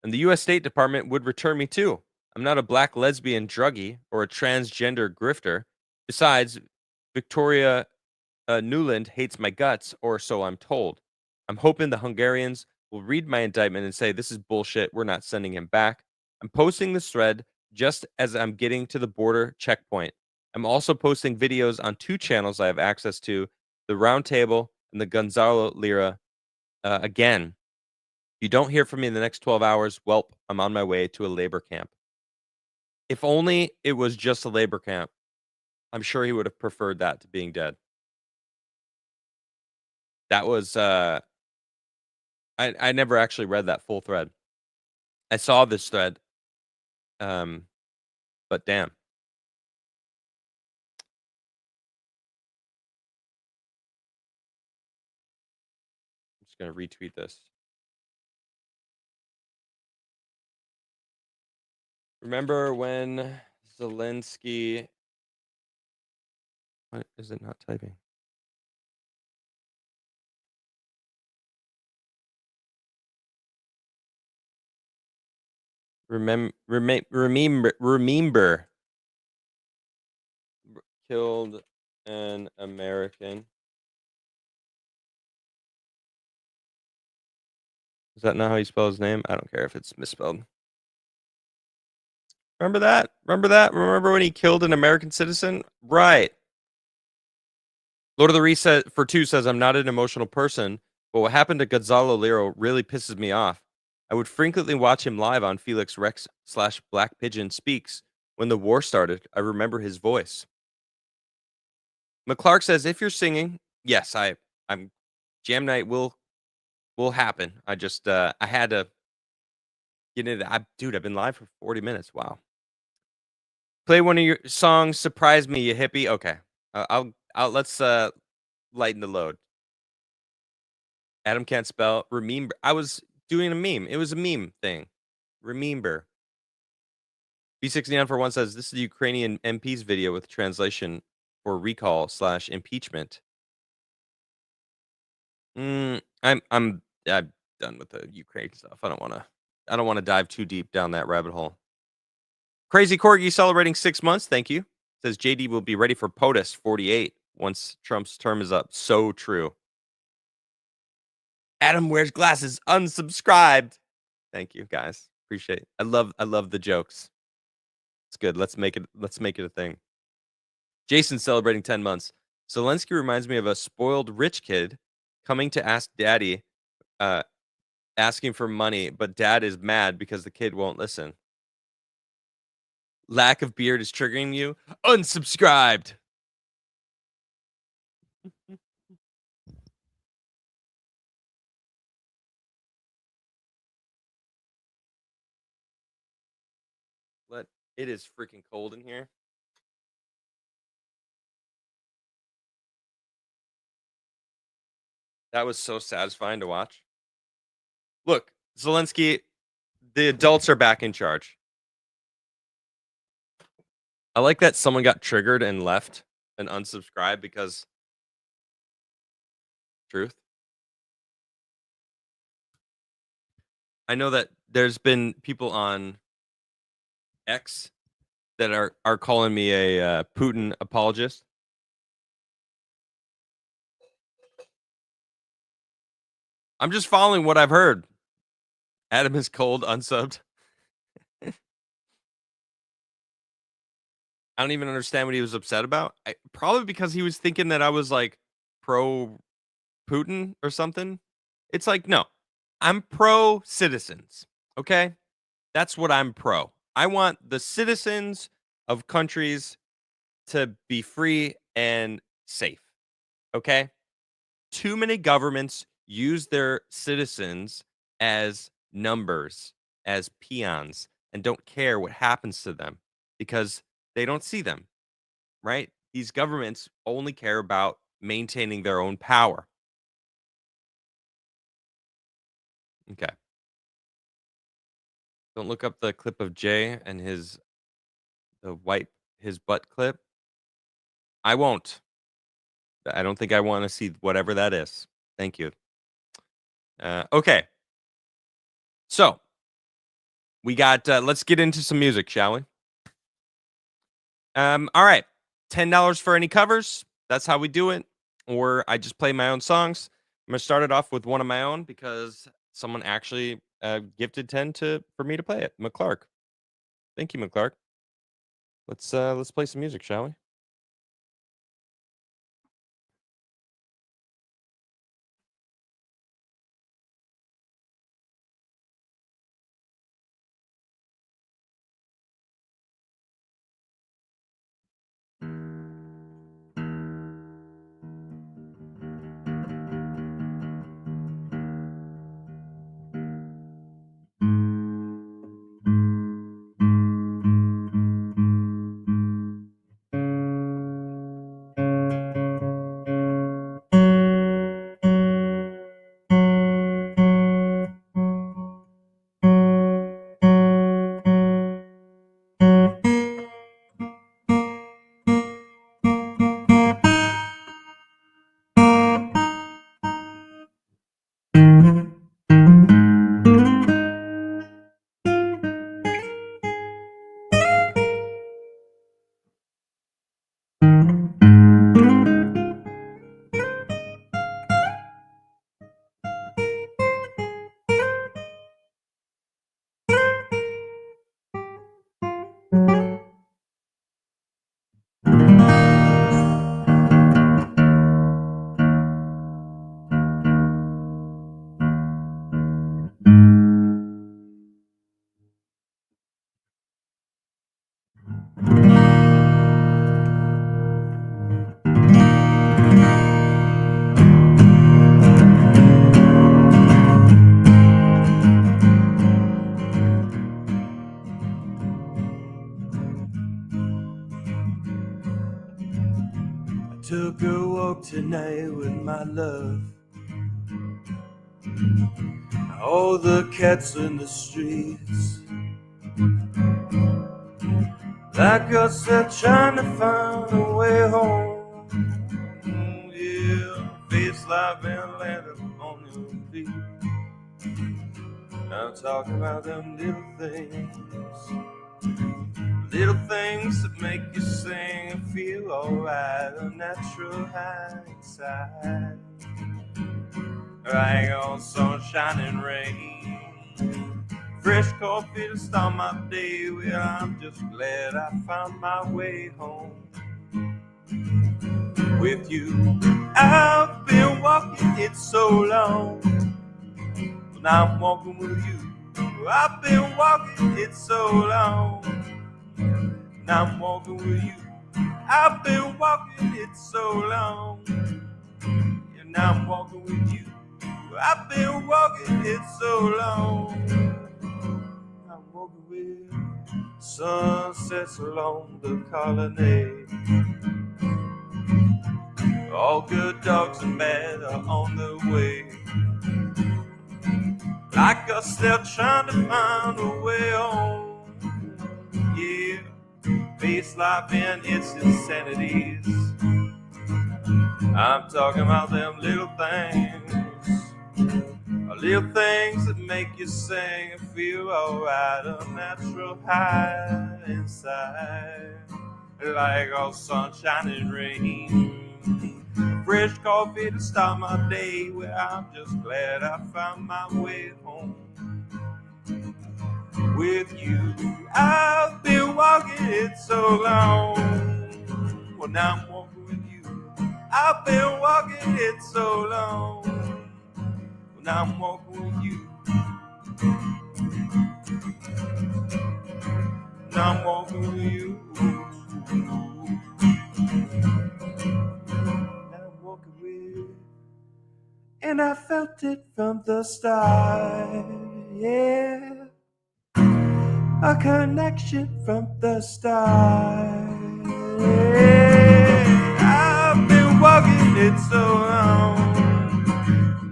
And the US State Department would return me too. I'm not a black lesbian druggie or a transgender grifter. Besides, Victoria Nuland hates my guts, or so I'm told. I'm hoping the Hungarians will read my indictment and say, this is bullshit. We're not sending him back. I'm posting this thread just as I'm getting to the border checkpoint. I'm also posting videos on 2 channels I have access to, the Roundtable and the Gonzalo Lira. Again, if you don't hear from me in the next 12 hours, welp, I'm on my way to a labor camp. If only it was just a labor camp. I'm sure he would have preferred that to being dead. That was I never actually read that full thread. I saw this thread, but damn. I'm just gonna retweet this. Remember when Zelensky? What is it not typing? Remember killed an American. Is that not how you spell his name? I don't care if it's misspelled. Remember that? Remember that? Remember when he killed an American citizen? Right. Lord of the Reset for 2 says, I'm not an emotional person, but what happened to Gonzalo Liro really pisses me off. I would frequently watch him live on Felix Rex / Black Pigeon Speaks. When the war started, I remember his voice. McClark says, if you're singing, yes, I'm Jam Night will happen. I just I had to get into dude, I've been live for 40 minutes. Wow. Play one of your songs, surprise me, you hippie. Okay. I'll let's lighten the load. Adam can't spell. Remember, I was doing a meme. It was a meme thing. Remember. B69 for 1 says, this is the Ukrainian MP's video with translation for recall / impeachment. I'm done with the Ukraine stuff. I don't want to dive too deep down that rabbit hole. Crazy Corgi celebrating 6 months. Thank you. Says JD will be ready for POTUS 48 once Trump's term is up. So true. Adam wears glasses. Unsubscribed. Thank you, guys. Appreciate it. I love the jokes. It's good. Let's make it a thing. Jason's celebrating 10 months. Zelensky reminds me of a spoiled rich kid coming to ask daddy, asking for money, but dad is mad because the kid won't listen. Lack of beard is triggering you. Unsubscribed. It is freaking cold in here. That was so satisfying to watch. Look, Zelensky, the adults are back in charge. I like that someone got triggered and left and unsubscribed because truth. I know that there's been people on X that are calling me a Putin apologist. I'm just following what I've heard. Adam is cold, unsubbed. I don't even understand what he was upset about. Probably because he was thinking that I was like pro Putin or something. It's like, no, I'm pro citizens. Okay. That's what I'm pro. I want the citizens of countries to be free and safe. Okay. Too many governments use their citizens as numbers, as peons, and don't care what happens to them because they don't see them, right? These governments only care about maintaining their own power. Okay. Don't look up the clip of Jay and the white his butt clip. I won't. I don't think I want to see whatever that is. Thank you. Okay. So we got. Let's get into some music, shall we? All right. $10 for any covers. That's how we do it. Or I just play my own songs. I'm gonna start it off with one of my own because someone actually gifted 10 for me to play it. McClark. Thank you, McClark. Let's play some music, shall we? Took a walk tonight with my love. All the cats in the streets, like us, they're trying to find a way home. Yeah, face like been landed on your feet. I'm talking about them little things that make you sing and feel alright, a natural high inside. Like on sunshine and rain, fresh coffee to start my day. Well, I'm just glad I found my way home with you. I've been walking it so long, but now I'm walking with you. I've been walking it so long, now I'm walking with you. I've been walking it so long, and now I'm walking with you. I've been walking it so long, I'm walking with sunsets along the colonnade. All good dogs and bad are on the way. Like us, they're trying to find a way home. Yeah, face life and its insanities. I'm talking about them little things that make you sing and feel alright, a natural high inside. Like all sunshine and rain, fresh coffee to start my day. Well, I'm just glad I found my way home with you. I've been walking it so long, well, now I'm walking with you. I've been walking it so long, well, now I'm walking with you. Now I'm walking with you. And I felt it from the start, yeah, a connection from the start, yeah. I've been walking it so long,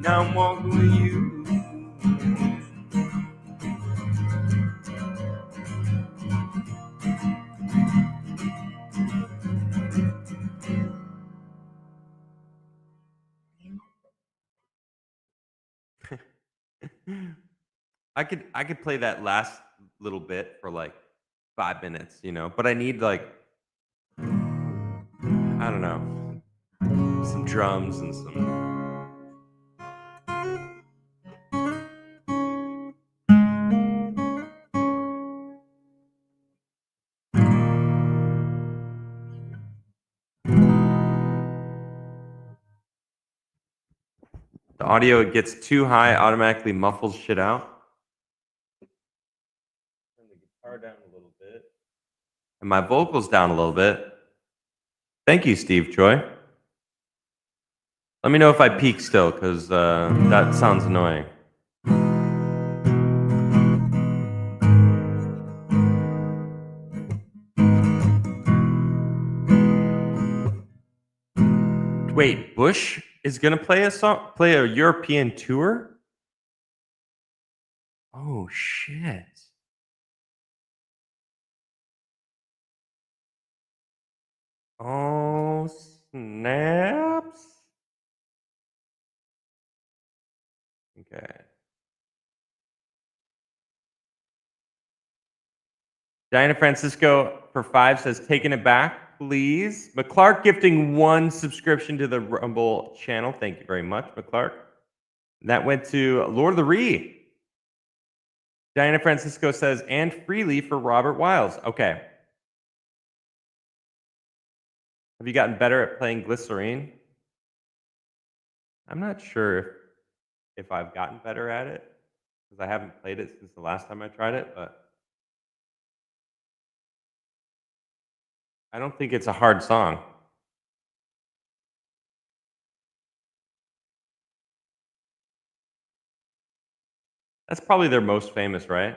now I'm walking with you. I could play that last little bit for like 5 minutes, you know, but I need like, I don't know, some drums and some. The audio gets too high, automatically muffles shit out. Turn the guitar down a little bit. And my vocals down a little bit. Thank you, Steve Troy. Let me know if I peak still, because that sounds annoying. Wait, Bush is gonna play a European tour? Oh shit. Oh snaps. Okay. Diana Francisco for 5 says, taking it back, please. McClark gifting 1 subscription to the Rumble channel. Thank you very much, McClark. That went to Lord of the Ree. Diana Francisco says, and freely for Robert Wiles. Okay. Have you gotten better at playing Glycerine? I'm not sure if I've gotten better at it, because I haven't played it since the last time I tried it, but I don't think it's a hard song. That's probably their most famous, right?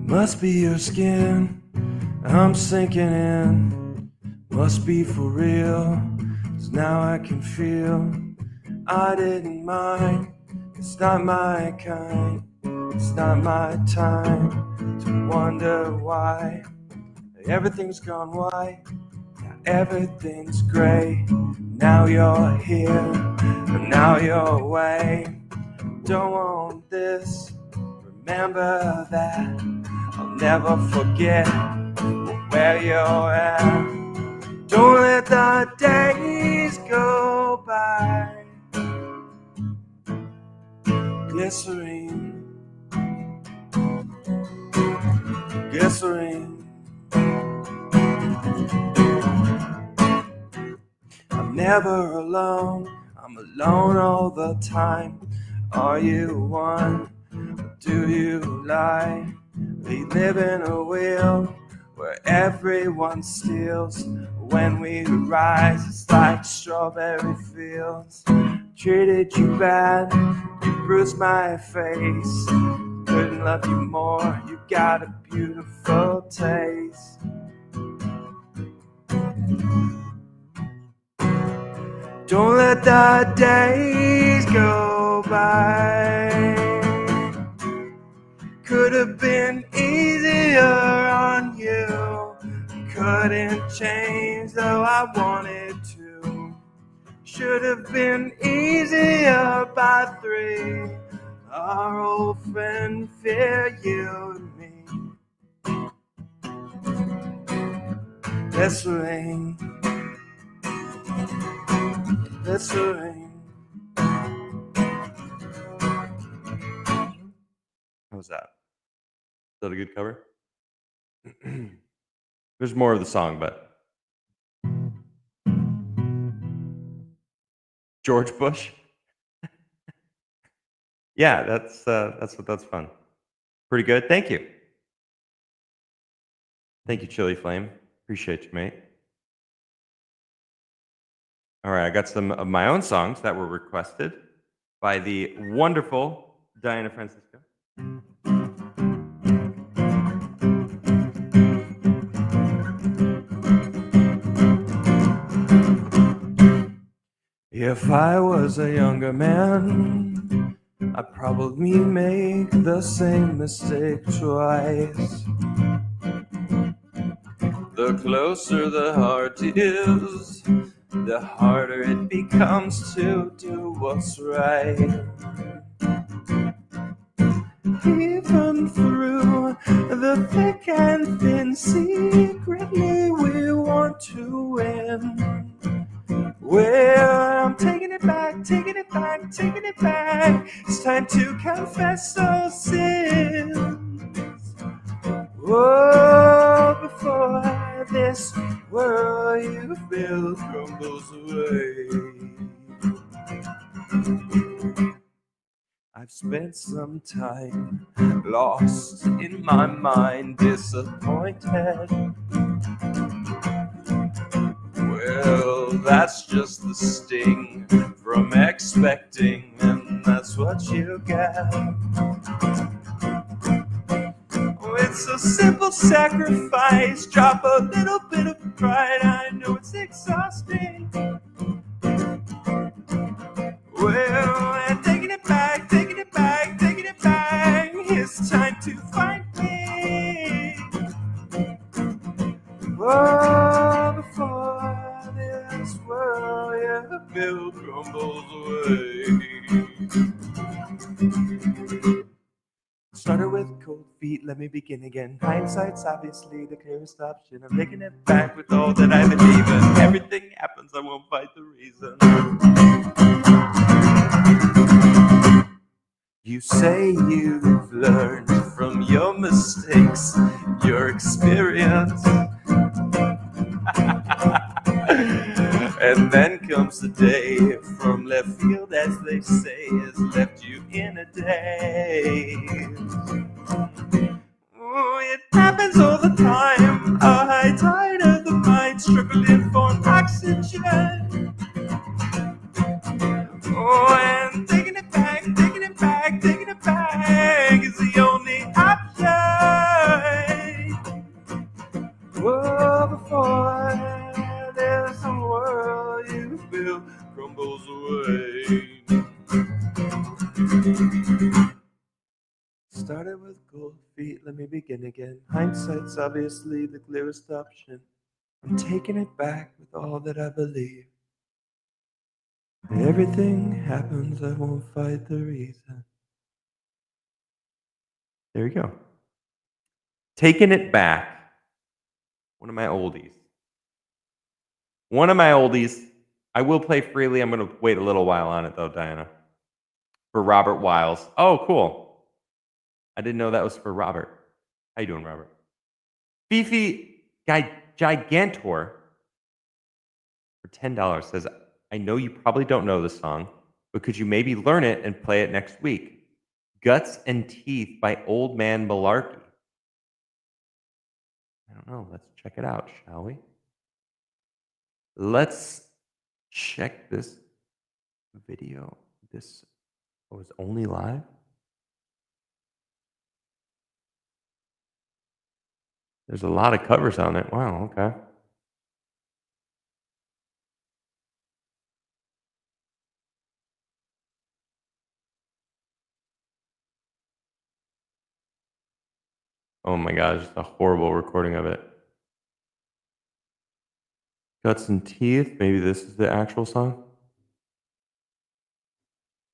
Must be your skin, I'm sinking in. Must be for real, 'cause now I can feel I didn't mind. It's not my kind, it's not my time to wonder why everything's gone white, everything's gray. Now you're here, and now you're away. Don't want this, remember that. I'll never forget where you're at. Don't let the days go by. Glycerine, glycerine. I'm never alone, I'm alone all the time. Are you one, or do you lie? We live in a wheel where everyone steals. When we rise, it's like strawberry fields. Treated you bad, you bruised my face. Couldn't love you more, you got a beautiful taste. Don't let the days go by. Could have been easier on you. Couldn't change though I wanted to. Should have been easier by 3. Our old friend fear you and me. Glycerine, glycerine. How was that? Is that a good cover? There's more of the song, but George Bush. Yeah, that's fun. Pretty good. Thank you. Thank you, Chili Flame. Appreciate you, mate. All right, I got some of my own songs that were requested by the wonderful Diana Francisco. If I was a younger man, I'd probably make the same mistake twice. The closer the heart is, the harder it becomes to do what's right. Even through the thick and thin, secretly we want to win. Well, I'm taking it back, taking it back, taking it back. It's time to confess those sins. Oh, before this world you built crumbles away. I've spent some time lost in my mind, disappointed. Well, that's just the sting from expecting, and that's what you get. Oh, it's a simple sacrifice, drop a little bit of pride. I know it's exhausting. Well, and taking it back, taking it back, taking it back. It's time to find me. Oh, before this world you built crumbles away. Started with cold feet, let me begin again. Hindsight's obviously the clearest option. I'm taking it back with all that I believe in. Everything happens, I won't fight the reason. You say you've learned from your mistakes, your experience. And then comes the day from left field, as they say, has left you in a daze. Oh, it happens all the time. A high tide of the mind struggling for oxygen. Oh, and taking it back, taking it back, taking it back is the only option. Oh, before there's a world you feel crumbles away. Started with cold feet, let me begin again. Hindsight's obviously the clearest option. I'm taking it back with all that I believe. Everything happens, I won't fight the reason. There you go. Taking it back. One of my oldies. One of my oldies. I will play freely. I'm going to wait a little while on it, though, Diana. For Robert Wiles. Oh, cool. I didn't know that was for Robert. How you doing, Robert? Fifi Gigantor for $10 says, I know you probably don't know this song, but could you maybe learn it and play it next week? Guts and Teeth by Old Man Malarkey. I don't know. Let's check it out, shall we? Let's check this video. This was only live? There's a lot of covers on it. Wow, okay. Oh my gosh, it's a horrible recording of it. Guts and Teeth, maybe this is the actual song?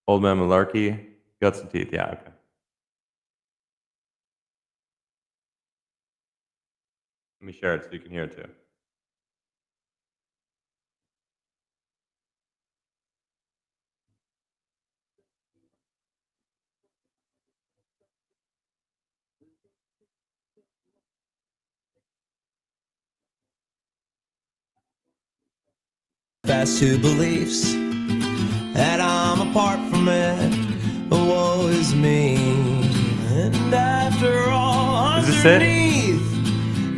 Old Man Malarkey, Guts and Teeth, yeah, okay. Let me share it so you can hear it too. Fast to beliefs that I'm apart from it. Woe is me. And after all, Is this it? underneath,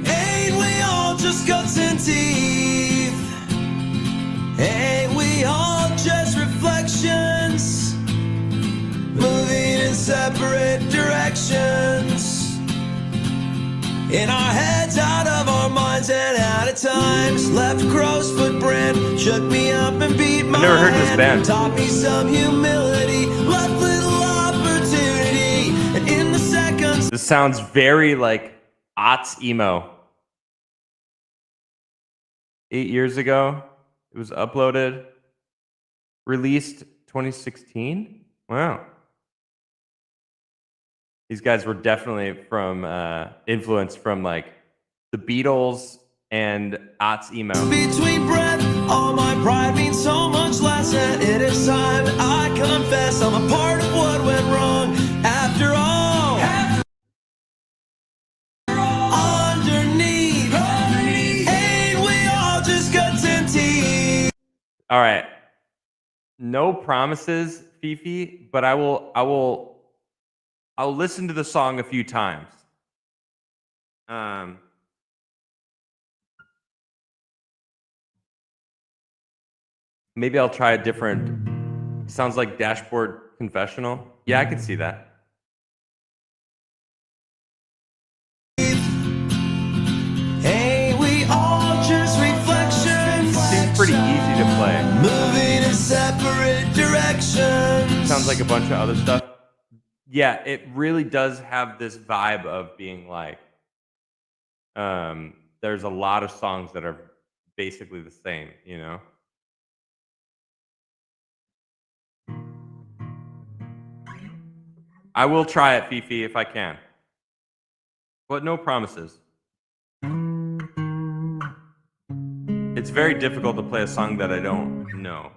ain't we all just guts and teeth? Ain't we all just reflections, moving in separate directions? In our heads, out of our minds, and out of times. Left crow's footprint, shook me up and beat my I've never heard this hand. band. Taught me some humility, left little This sounds very like aughts emo. 8 years ago, it was uploaded. Released 2016. Wow. These guys were definitely from influenced from like the Beatles and aughts emo. Between breath, all my pride means so much less, and it is time I confess I'm a part of what went wrong. After all, underneath, ain't we all just guts and teeth? All right. No promises, Fifi, but I'll listen to the song a few times. Maybe I'll try a different. Sounds like Dashboard Confessional. Yeah, I could see that. Ain't we all just reflections? Seems pretty easy to play. Moving in separate directions. Sounds like a bunch of other stuff. Yeah, it really does have this vibe of being like, there's a lot of songs that are basically the same, you know? I will try it, Fifi, if I can. But no promises. It's very difficult to play a song that I don't know.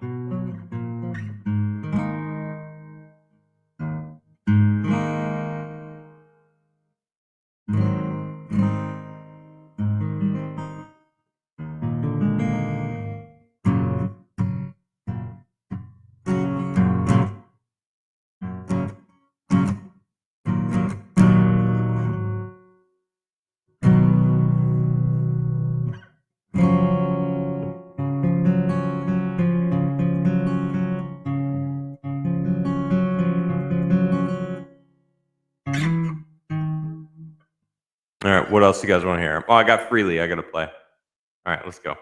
All right, what else do you guys want to hear? Oh, I got Freely. I got to play. All right, let's go.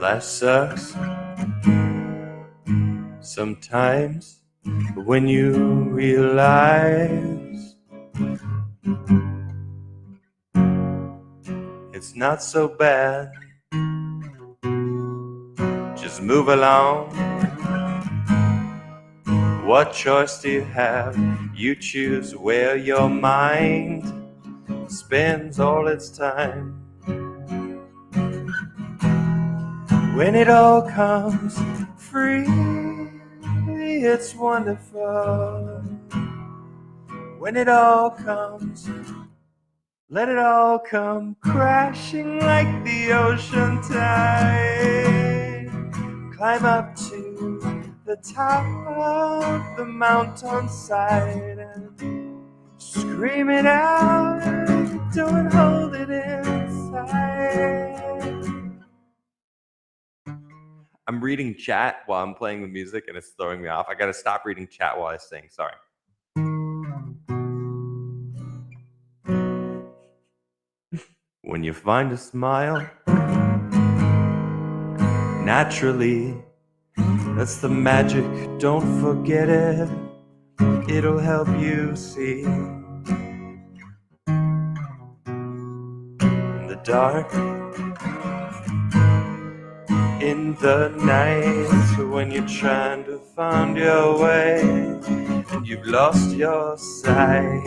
Life sucks sometimes, but when you realize it's not so bad, just move along. What choice do you have? You choose where your mind spends all its time. When it all comes free, it's wonderful. When it all comes, let it all come crashing like the ocean tide. Climb up to the top of the mountainside and scream it out. Don't hold it inside. I'm reading chat while I'm playing the music and it's throwing me off. I gotta stop reading chat while I sing. Sorry. When you find a smile, naturally, that's the magic. Don't forget it. It'll help you see. In the dark, in the night, when you're trying to find your way and you've lost your sight.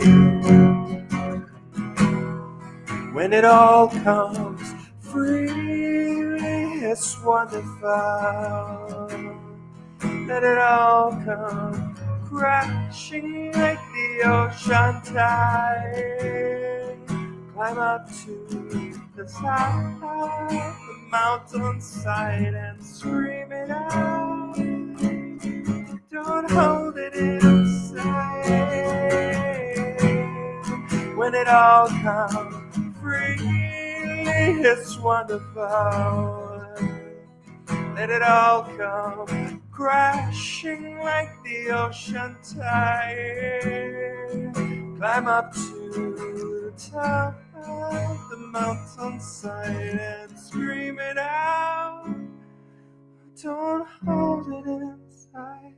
When it all comes free, it's wonderful. Let it all come crashing like the ocean tide. climb up to the top of the mountainside and scream it out. Don't hold it inside. When it all comes freely, it's wonderful. Let it all come crashing like the ocean tide. Climb up to the top of the mountainside and scream it out. Don't hold it inside.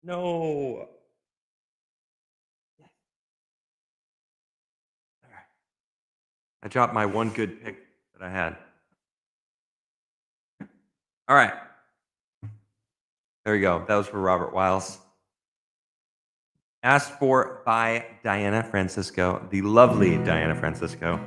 No. I dropped my one good pick that I had. All right. There we go. That was for Robert Wiles. Asked for by Diana Francisco, the lovely Diana Francisco.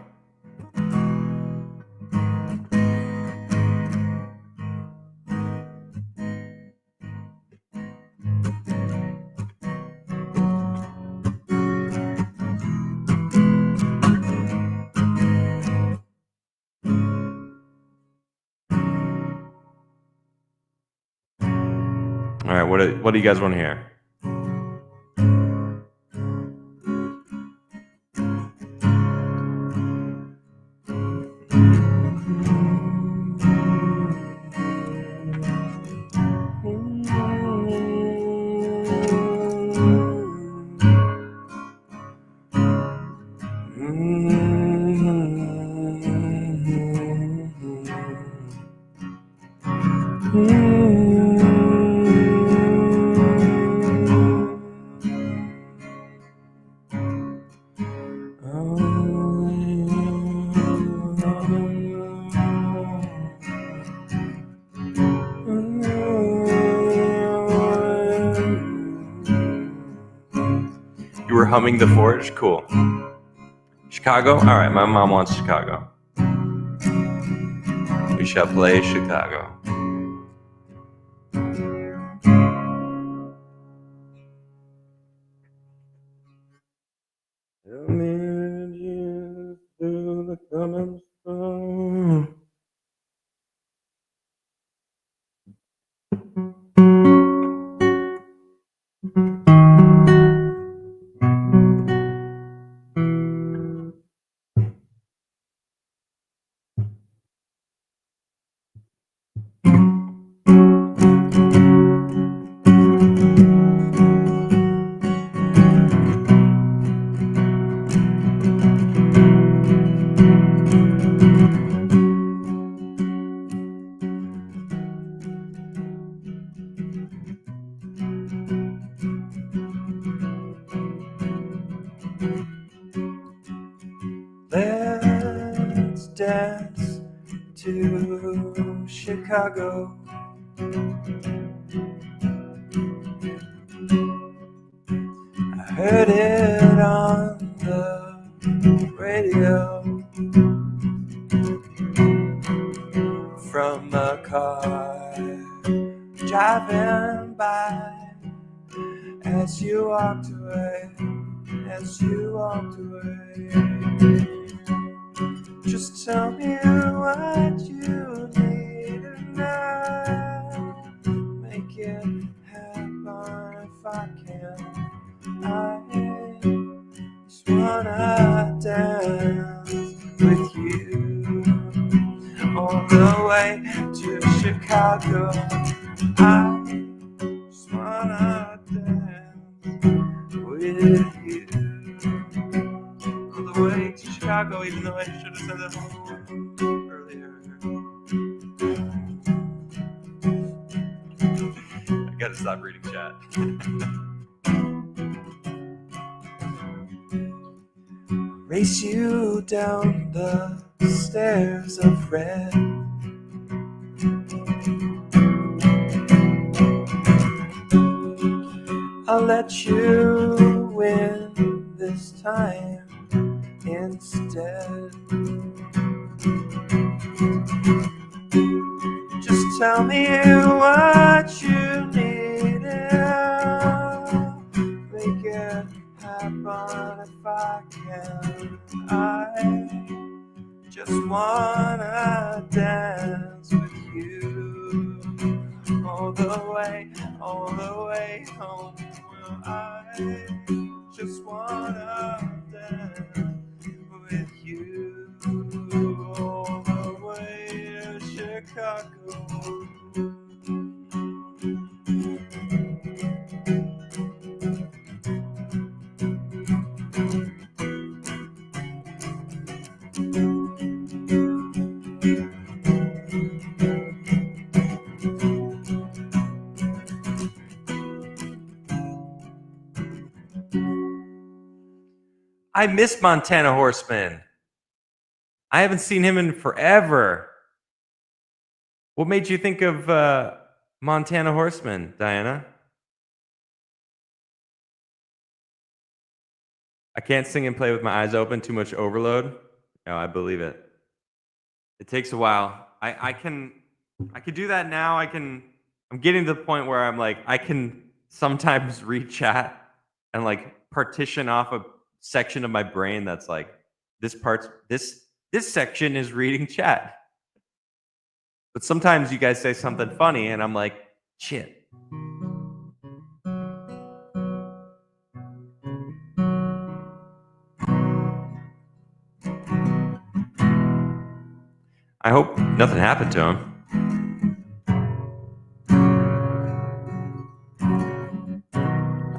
All right, what do you guys want to hear? You were humming The Forge? Cool. Chicago? All right, my mom wants Chicago. We shall play Chicago. Let's dance to Chicago. I heard it on the radio from a car driving by as you walked away, as you walked away. Just tell me what you need and I'll make it happen if I can. I just wanna dance with you on the way to Chicago. I just wanna dance with you on the way to Chicago, even though I should have said that earlier. I gotta stop reading chat. Race you down the stairs of red. I'll let you win this time instead. Just tell me what just wanna dance with you all the way home. Well, I just wanna dance with you all the way to Chicago. I miss Montana Horseman. I haven't seen him in forever. What made you think of Montana Horseman, Diana? I can't sing and play with my eyes open. Too much overload. No, I believe it. It takes a while. I can do that now. I'm getting to the point where I'm like, I can sometimes read chat and like partition off a section of my brain that's like, this section is reading chat. But sometimes you guys say something funny and I'm like, shit. I hope nothing happened to him.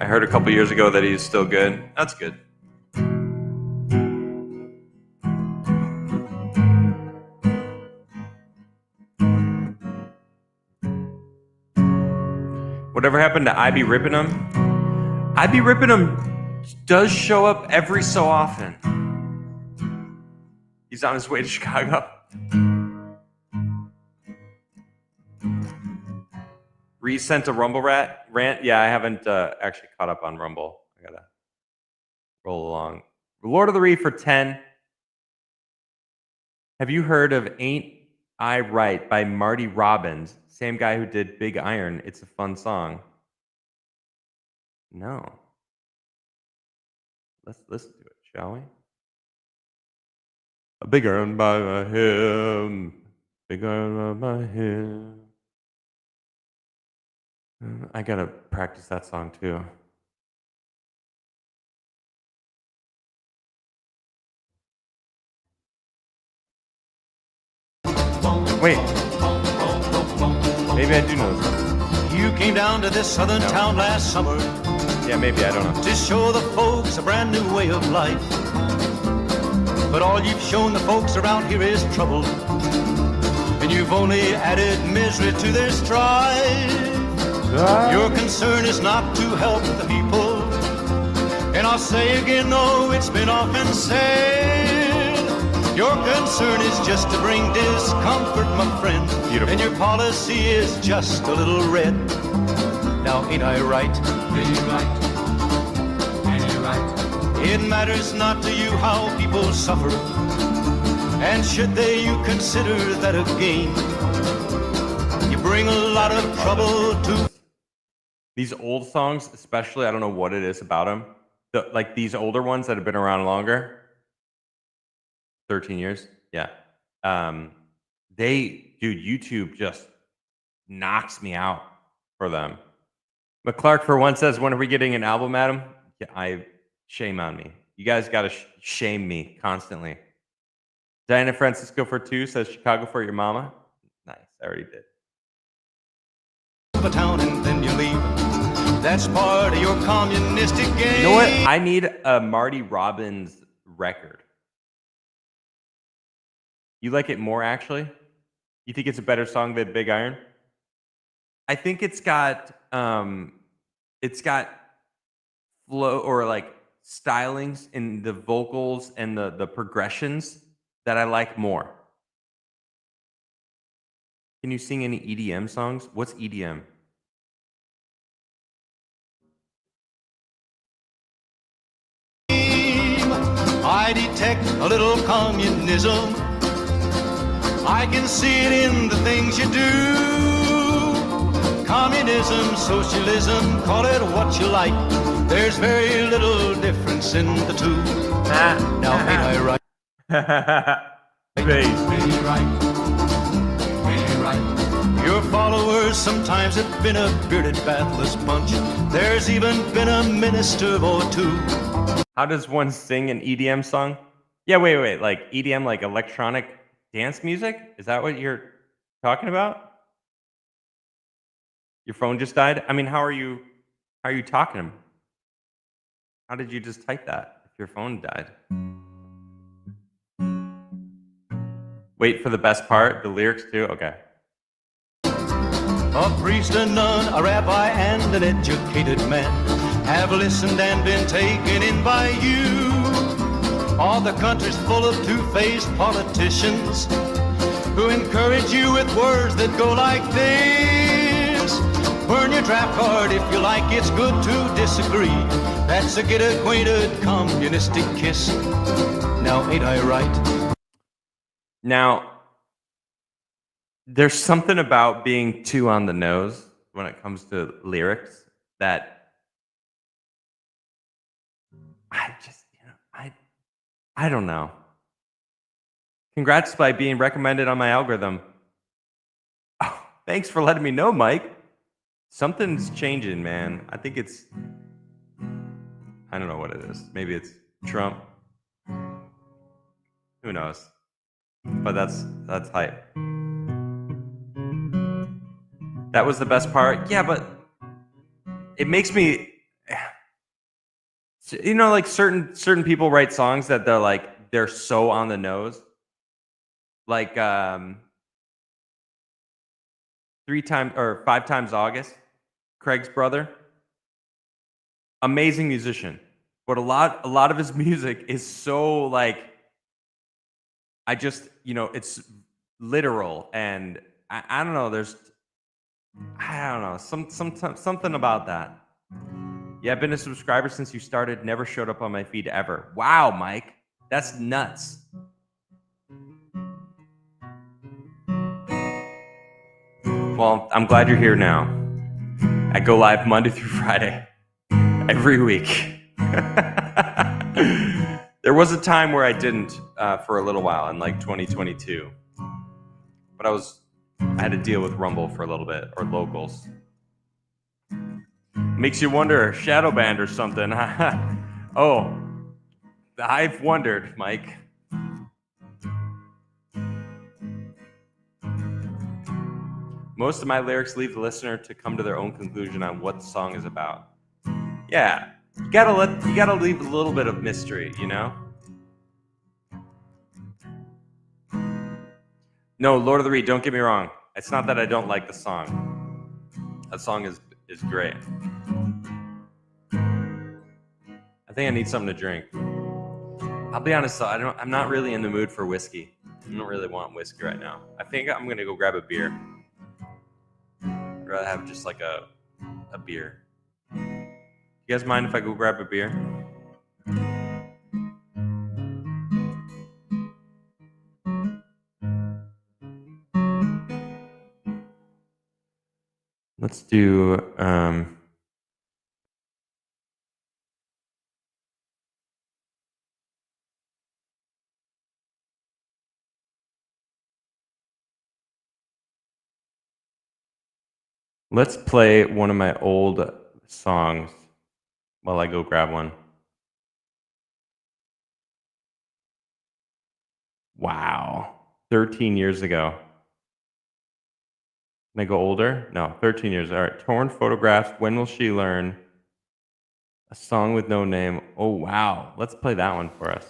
I heard a couple years ago that he's still good. That's good. Whatever happened to I Be Rippin' Him? I Be Rippin' Him does show up every so often. He's on his way to Chicago. Reese sent a Rumble rant. Yeah, I haven't actually caught up on Rumble. I gotta roll along. Lord of the Reef for 10. Have you heard of Ain't I Right by Marty Robbins? Same guy who did Big Iron. It's a fun song. No. Let's listen to it, shall we? A big iron by my head. Big iron by my head. I gotta practice that song too. Wait. Maybe I do know this. You came down to this southern town last summer Yeah, maybe, I don't know. to show the folks a brand new way of life. But all you've shown the folks around here is trouble, and you've only added misery to their strife. Your concern is not to help the people, and I'll say again, no, it's been often said, your concern is just to bring discomfort, my friend. Beautiful. And your policy is just a little red. Now, ain't I right? Ain't you right? Ain't you right? It matters not to you how people suffer, and should they, you consider that a gain. You bring a lot of trouble to... These old songs, especially, I don't know what it is about them. Like these older ones that have been around longer. 13 years. Yeah. YouTube just knocks me out for them. McClark for one says, when are we getting an album, Adam? Yeah, shame on me. You guys got to shame me constantly. Diana Francisco for 2 says, Chicago for your mama. Nice. I already did. A town and then you leave. That's part of your communistic game. You know what? I need a Marty Robbins record. You like it more, actually? You think it's a better song than Big Iron? I think it's got flow or like stylings in the vocals and the progressions that I like more. Can you sing any EDM songs? What's EDM? I detect a little communism. I can see it in the things you do. Communism, socialism, call it what you like. There's very little difference in the two. Now ain't I right? bass. Really right. Really right. Your followers sometimes have been a bearded, bathless bunch. There's even been a minister or two. How does one sing an EDM song? Yeah, wait. Like EDM, like electronic dance music? Is that what you're talking about? Your phone just died? I mean, how are you talking? How did you just type that if your phone died? Wait for the best part, the lyrics too? Okay. A priest, a nun, a rabbi, and an educated man have listened and been taken in by you. All the country's full of two-faced politicians who encourage you with words that go like this. Burn your draft card if you like, it's good to disagree. That's a get acquainted communistic kiss. Now, ain't I right? Now, there's something about being too on the nose when it comes to lyrics that I just, I don't know. Congrats by being recommended on my algorithm. Oh, thanks for letting me know, Mike. Something's changing, man. I think it's, I don't know what it is. Maybe it's Trump. Who knows? But that's hype. That was the best part. Yeah, but it makes me, like certain people write songs that they're so on the nose. Like 5 times August, Craig's brother. Amazing musician. But a lot of his music is so it's literal, and I don't know, something about that. Yeah, I've been a subscriber since you started, never showed up on my feed ever. Wow, Mike, that's nuts. Well, I'm glad you're here now. I go live Monday through Friday, every week. There was a time where I didn't for a little while in 2022, but I had to deal with Rumble for a little bit, or locals. Makes you wonder, shadow banned or something. Oh, I've wondered, Mike. Most of my lyrics leave the listener to come to their own conclusion on what the song is about. Yeah, you gotta leave a little bit of mystery, No, Lord of the Reed, don't get me wrong. It's not that I don't like the song. That song is great. I think I need something to drink. I'll be honest though, I'm not really in the mood for whiskey. I don't really want whiskey right now. I think I'm gonna go grab a beer. I'd rather have just a beer. You guys mind if I go grab a beer? Let's do let's play one of my old songs while I go grab one. Wow. 13 years ago. Can I go older? No, 13 years. All right. Torn photographs. When will she learn? A song with no name. Oh, wow. Let's play that one for us.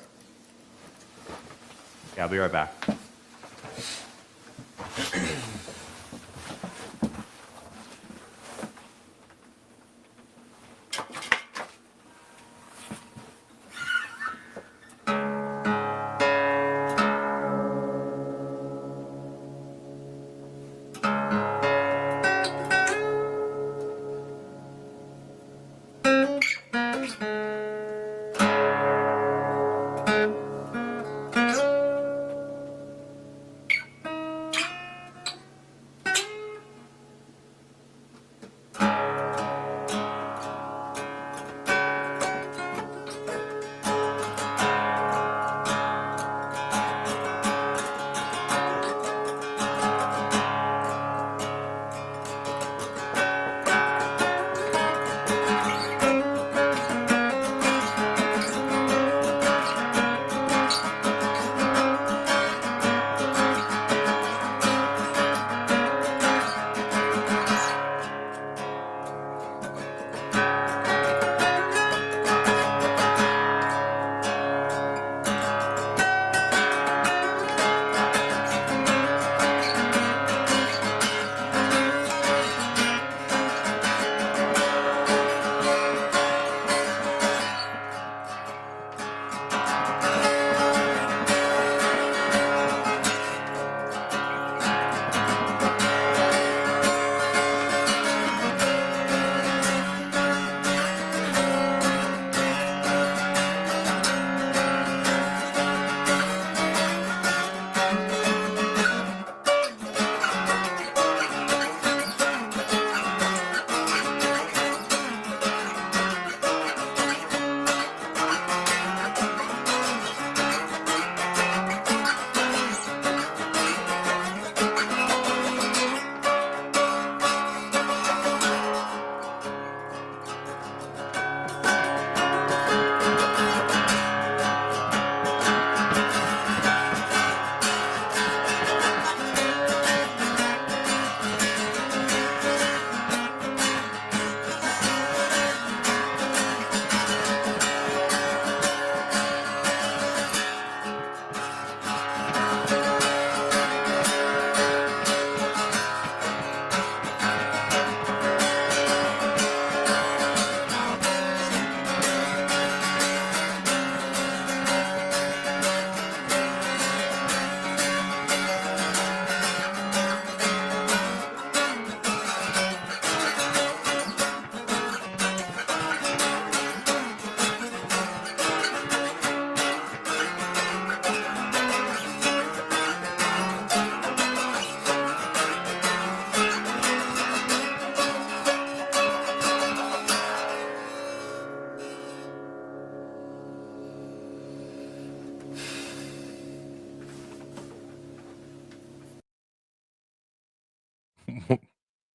Yeah, I'll be right back.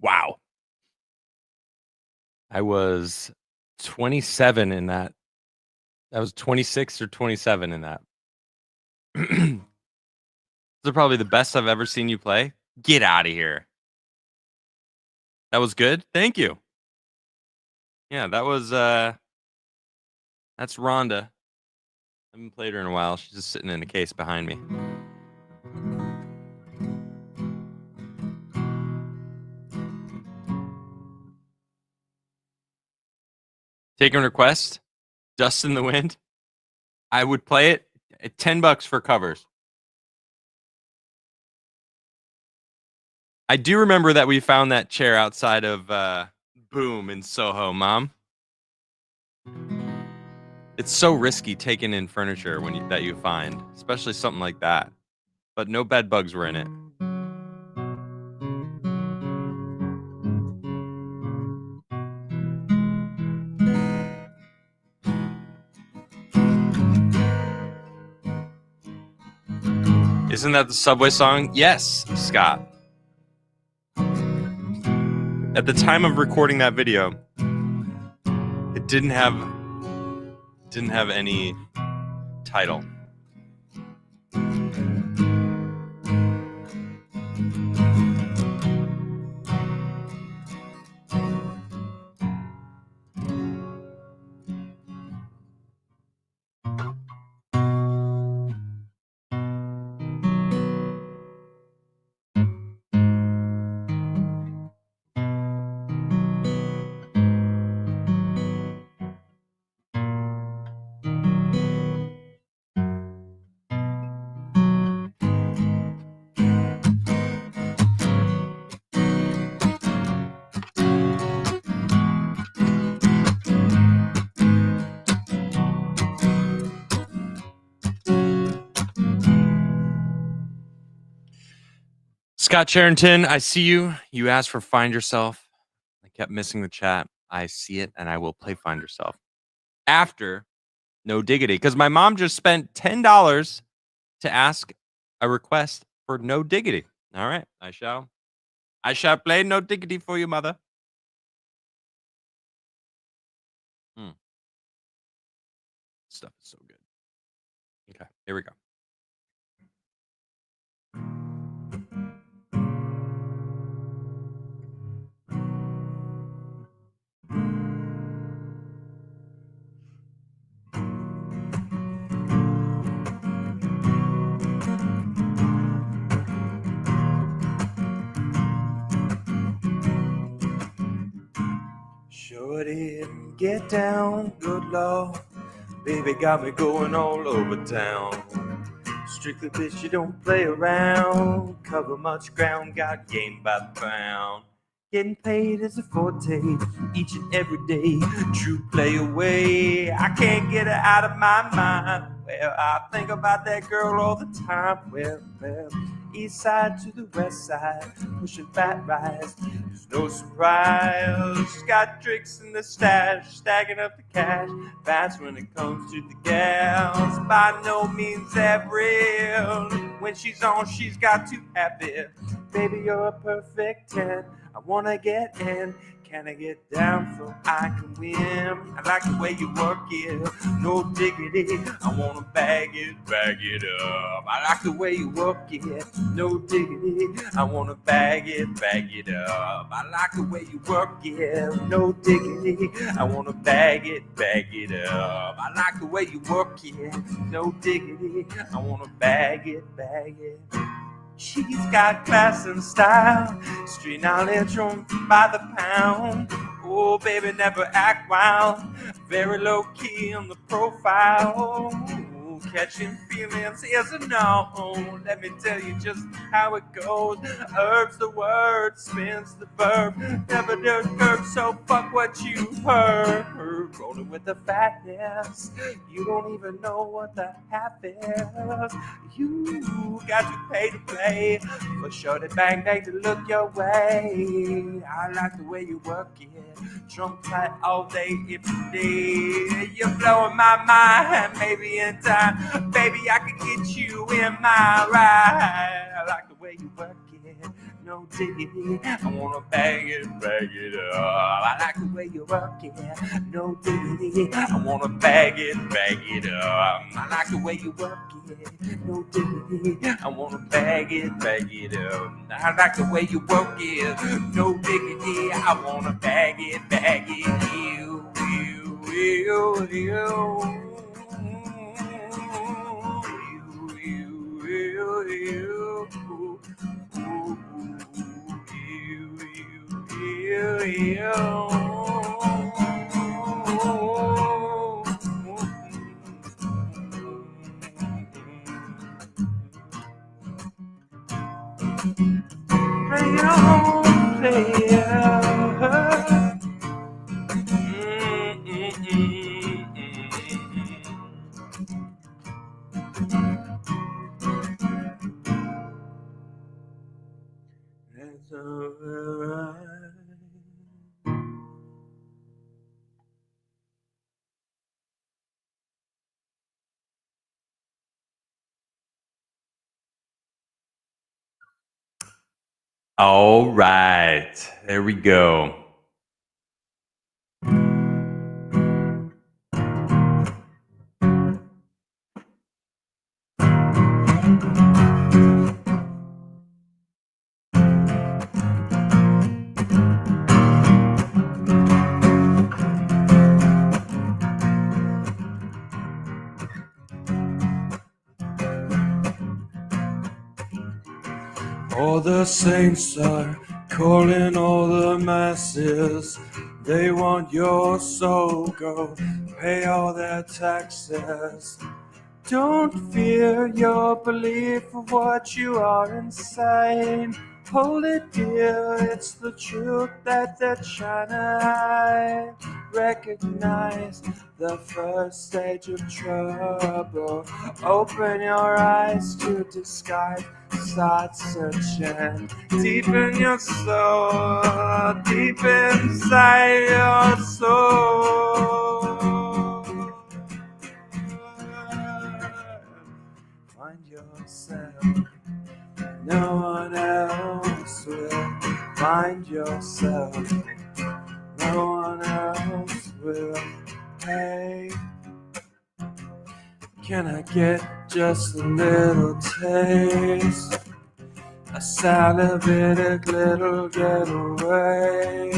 Wow. I was 27 in that. I was 26 or 27 in that. Those are probably the best I've ever seen you play. Get out of here. That was good. Thank you. Yeah, that was that's Rhonda. I haven't played her in a while. She's just sitting in a case behind me. Taking request, Dust in the Wind. I would play it at $10 for covers. I do remember that we found that chair outside of Boom in Soho, Mom. It's so risky taking in furniture that you find, especially something like that. But no bed bugs were in it. Isn't that the Subway song? Yes, Scott. At the time of recording that video, it didn't have any title. Scott Charrington, I see you. You asked for Find Yourself. I kept missing the chat. I see it, and I will play Find Yourself after No Diggity, because my mom just spent $10 to ask a request for No Diggity. All right, I shall play No Diggity for you, mother. Stuff is so good. Okay, here we go. Sure didn't get down, good Lord. Baby got me going all over town. Strictly bitch, you don't play around. Cover much ground, got game by the pound. Getting paid is a forte, each and every day. True play away, I can't get her out of my mind. Well, I think about that girl all the time. Well, east side to the west side, pushing fat rides. There's no surprise, she's got tricks in the stash, stacking up the cash. Fast when it comes to the gals, by no means that real. When she's on, she's got to have it. Baby, you're a perfect 10. I wanna get in. Can I get down so I can win? I like the way you work it, no diggity. I wanna bag it up. I like the way you work it, no diggity. I wanna bag it up. I like the way you work it, no diggity. I wanna bag it up. I like the way you work it, no diggity. I wanna bag it. She's got class and style, street knowledge on by the pound. Oh, baby, never act wild, very low key on the profile. Ooh, catching feelings is a no. Let me tell you just how it goes. Herbs the word, spins the verb, never does curb, so fuck what you heard. Rolling with the fatness, you don't even know what the half is. You got to pay to play, for sure to bang to look your way. I like the way you work it, trunk tight all day every day. You're blowing my mind, maybe in time, baby I could get you in my ride. I like the way you work it, no diggity. I wanna bag it up. I like the way you work it, no diggity. I wanna bag it up. I like the way you work it, no diggity. I wanna bag it up. I like the way you work it, no diggity. I wanna bag it, That's alright. All right, there we go. All the saints are calling all the masses. They want your soul, go pay all their taxes. Don't fear your belief of what you are insane. Hold it dear, it's the truth that they're trying to hide. Recognize the first stage of trouble. Open your eyes to disguise. Start searching deep in your soul, deep inside your soul. Find yourself, no one else will. Find yourself, no one else will. Hey, can I get just a little taste? A salivated little getaway?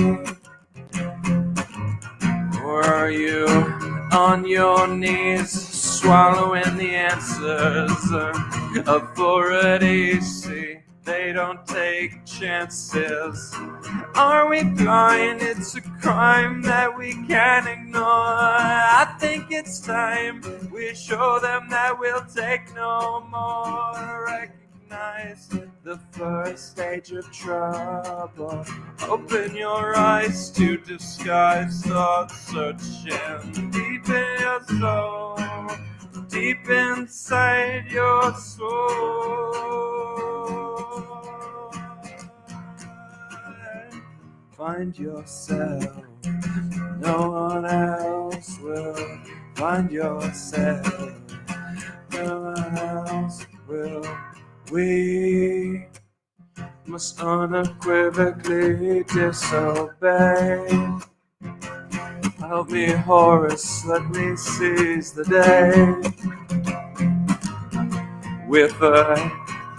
Or are you on your knees, swallowing the answers? Authorities see they don't take chances. Are we blind? It's a crime that we can't ignore. I think it's time we show them that we'll take no more. Recognize the first stage of trouble. Open your eyes to disguise. Start searching deep in your soul, deep inside your soul. Find yourself, no one else will. Find yourself, no one else will. We must unequivocally disobey. Help me, Horace, let me seize the day. With a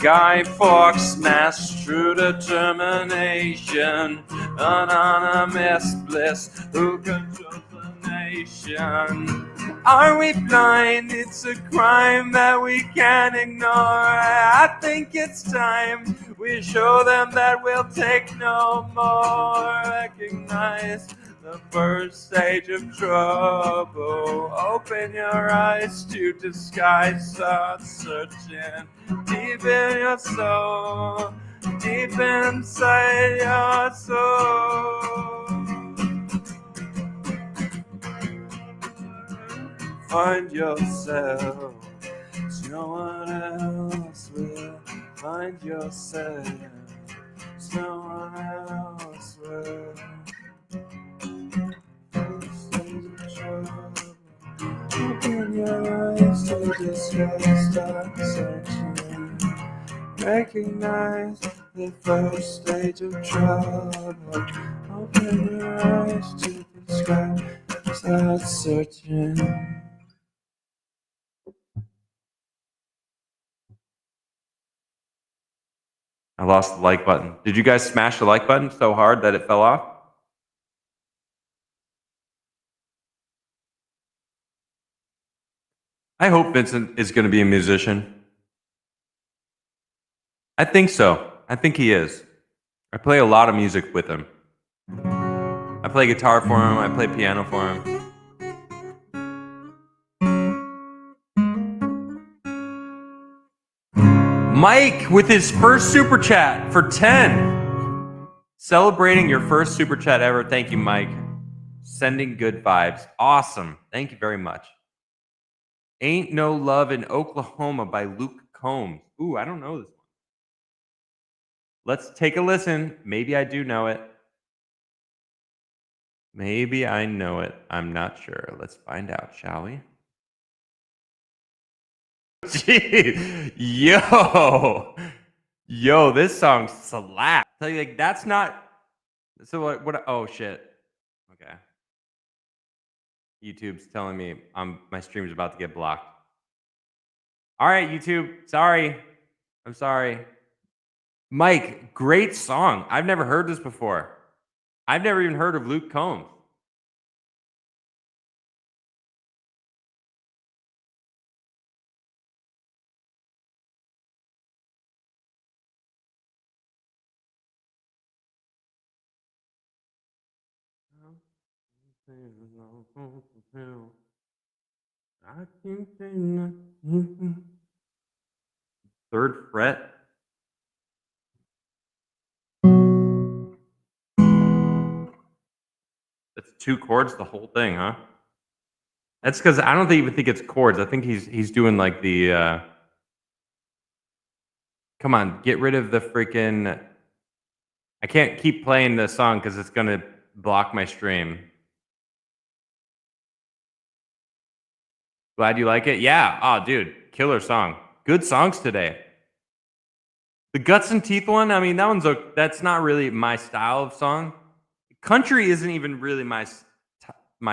Guy Fawkes mass, true determination, anonymous bliss, who controls the nation? Are we blind? It's a crime that we can't ignore. I think it's time we show them that we'll take no more. Recognize the first stage of trouble. Open your eyes to disguise. Start searching deep in your soul, deep inside your soul. Find yourself, so no one else will. Find yourself, so no one else will. Open your eyes to disguise. Start searching. Recognize the first stage of trouble. Open your eyes to the sky, start searching. I lost the like button. Did you guys smash the like button so hard that it fell off? I hope Vincent is going to be a musician. I think so. I think he is. I play a lot of music with him. I play guitar for him. I play piano for him. Mike with his first super chat for 10. Celebrating your first super chat ever. Thank you, Mike. Sending good vibes. Awesome. Thank you very much. Ain't No Love in Oklahoma by Luke Combs. Ooh, I don't know this one. Let's take a listen. Maybe I do know it. Maybe I know it. I'm not sure. Let's find out, shall we? Gee, yo, this song slaps. Tell you, like, that's not. So what? Oh shit. Okay. YouTube's telling me my stream's about to get blocked. All right, YouTube. Sorry. I'm sorry. Mike, great song. I've never heard this before. I've never even heard of Luke Combs. Third fret. That's 2 chords, the whole thing, huh? That's because I don't even think it's chords. I think he's doing like the. Come on, get rid of the freaking. I can't keep playing the song because it's gonna block my stream. Glad you like it. Yeah. Oh, dude, killer song. Good songs today. The Guts and Teeth one. I mean, that's not really my style of song. Country isn't even really my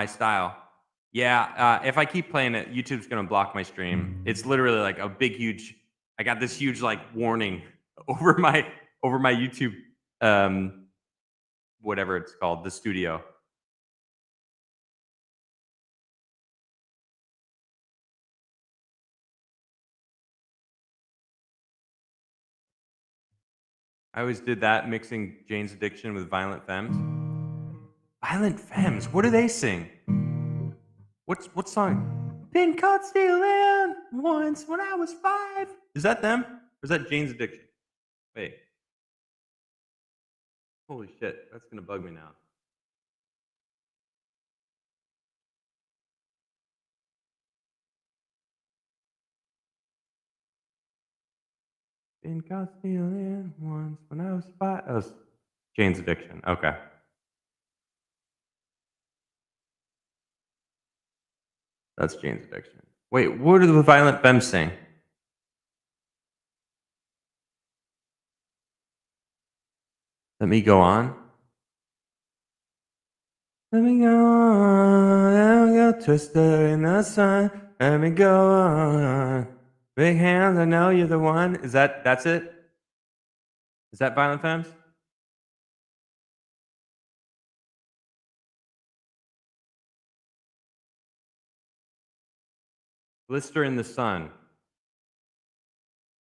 style. Yeah, if I keep playing it, YouTube's gonna block my stream. It's literally like a big, huge. I got this huge like warning over my YouTube, whatever it's called, the studio. I always did that, mixing Jane's Addiction with Violent Femmes. Violent Femmes. What do they sing? What song? Been caught stealing once when I was 5. Is that them? Or is that Jane's Addiction? Wait. Holy shit, that's gonna bug me now. Been caught stealing once when I was 5. That was Jane's Addiction. Okay. That's Jane's Addiction. Wait, what do the Violent Femmes sing? Let me go on. Let me go on. Let me go twister in the sun. Let me go on. Big hands, I know you're the one. That's it? Is that Violent Femmes? Blister in the Sun.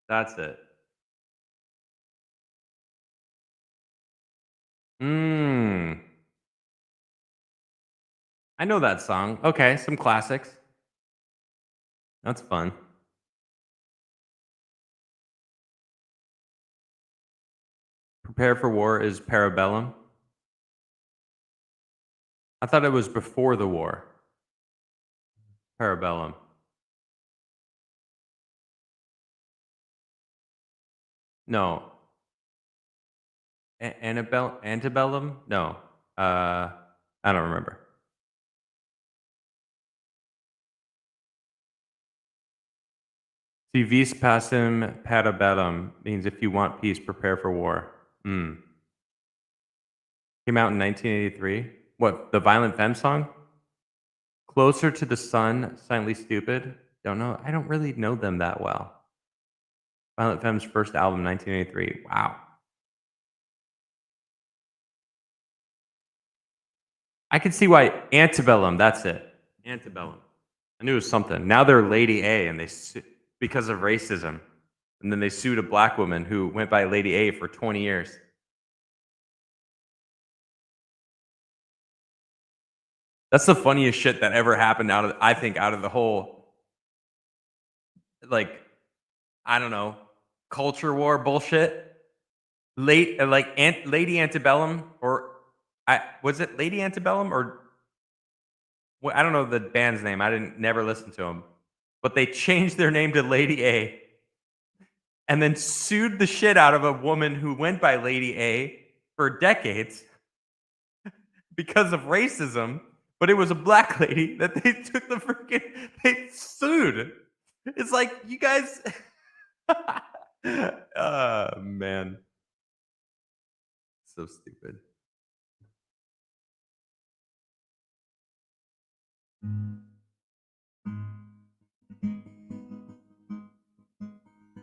That's it. I know that song. Okay, some classics. That's fun. Prepare for War is Parabellum. I thought it was before the war. Parabellum. No. Antebellum? No. I don't remember. Si vis pacem para bellum means if you want peace, prepare for war. Came out in 1983. What, the Violent Femme song? Closer to the Sun, Silently Stupid. Don't know. I don't really know them that well. Violent Femme's first album, 1983. Wow. I can see why Antebellum, that's it. Antebellum. I knew it was something. Now they're Lady A, and because of racism. And then they sued a black woman who went by Lady A for 20 years. That's the funniest shit that ever happened out of the whole, like, I don't know, culture war bullshit. Lady Antebellum, or was it Lady Antebellum, or well, I don't know the band's name. I never listened to them, but they changed their name to Lady A, and then sued the shit out of a woman who went by Lady A for decades because of racism. But it was a black lady that they they sued. It's like, you guys. Man. So stupid.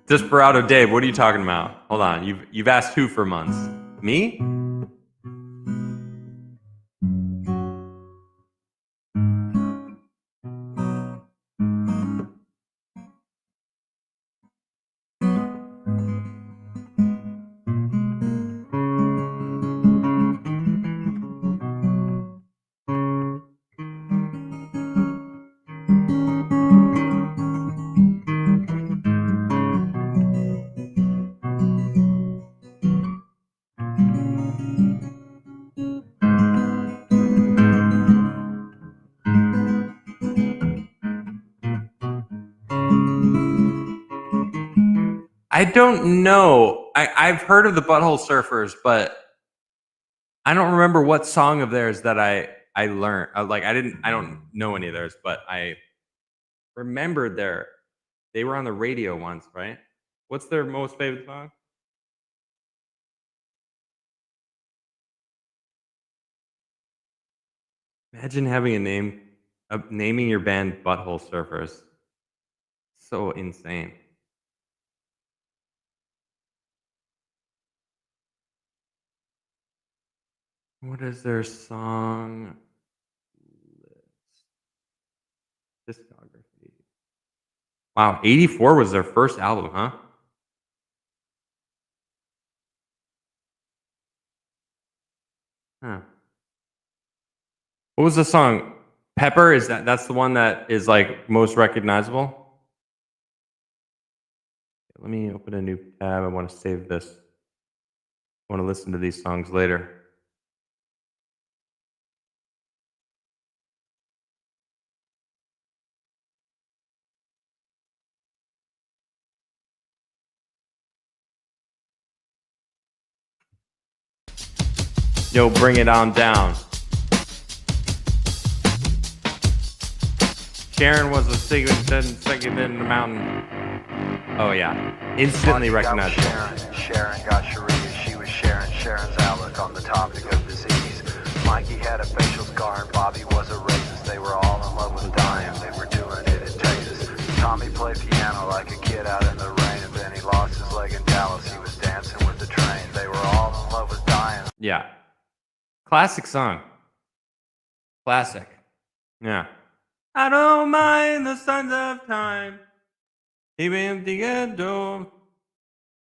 Desperado Dave, what are you talking about? Hold on. You've asked who for months? Me? I don't know. I've heard of the Butthole Surfers, but I don't remember what song of theirs that I learned. I don't know any of theirs, but I remembered they were on the radio once, right? What's their most favorite song? Imagine having naming your band Butthole Surfers. So insane. What is their song list? Discography. Wow, 84 was their first album, huh? Huh. What was the song? Pepper? That's the one that is like most recognizable? Let me open a new tab. I want to save this. I want to listen to these songs later. Yo, bring it on down. Sharon was a second in the mountain. Oh yeah, instantly recognized. Sharon got Sharia. She was sharing Sharon's outlook on the topic of disease. Mikey had a facial scar and Bobby was a racist. They were all in love with dying. They were doing it in Texas. Tommy played piano like a kid out in the rain, and then he lost his leg in Dallas. He was dancing with the train. They were all in love with dying. Yeah. Classic song. Classic. Yeah. I don't mind the signs of time. Even the door.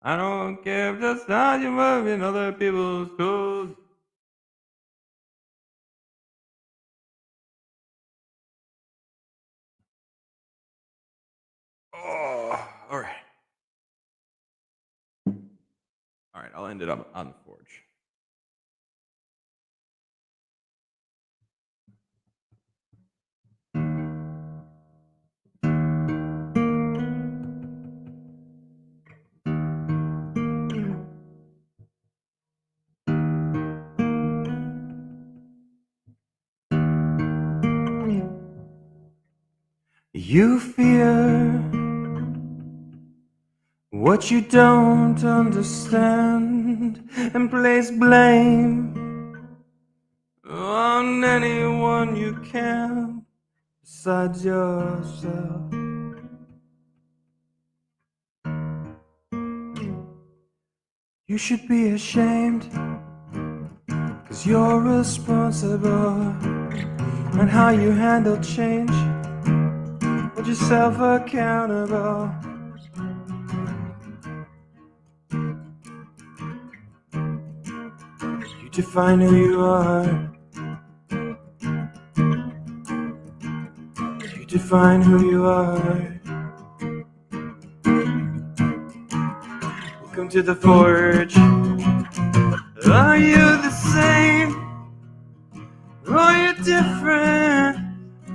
I don't care if the sound you move in other people's clothes. Oh, all right. All right, I'll end it up on the forge. You fear what you don't understand and place blame on anyone you can besides yourself. You should be ashamed, 'cause you're responsible on how you handle change. Hold yourself accountable. You define who you are. You define who you are. Welcome to the forge. Are you the same? Or are you different?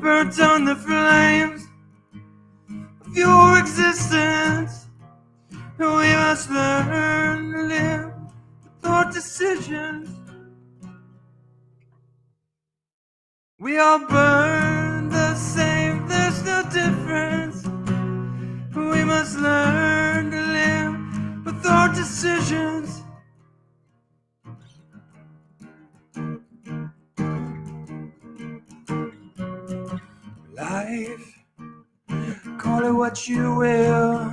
Burnt on the flames of your existence. We must learn to live with our decisions. We all burn the same, there's no difference. We must learn to live with our decisions. Life, call it what you will.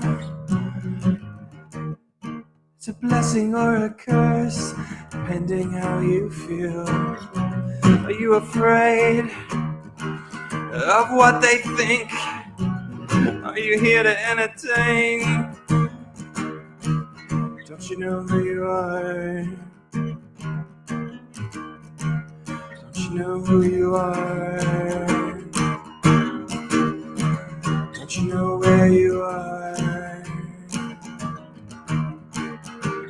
It's a blessing or a curse, depending how you feel. Are you afraid of what they think? Are you here to entertain? Don't you know who you are? Don't you know who you are? Don't you know where you are?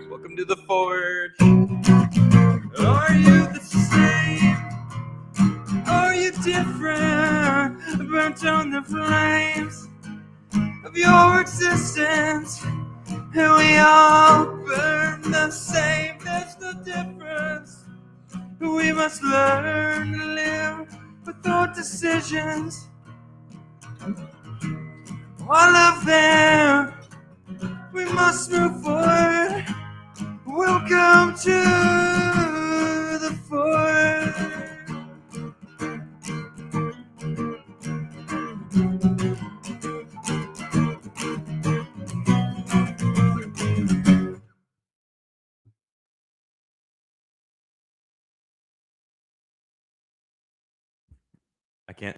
Welcome to the forge. Are you the same? Are you different? Burnt on the flames of your existence. And we all burn the same, there's no difference. We must learn to live with our decisions. All of them, we must move forward. Welcome to the forge.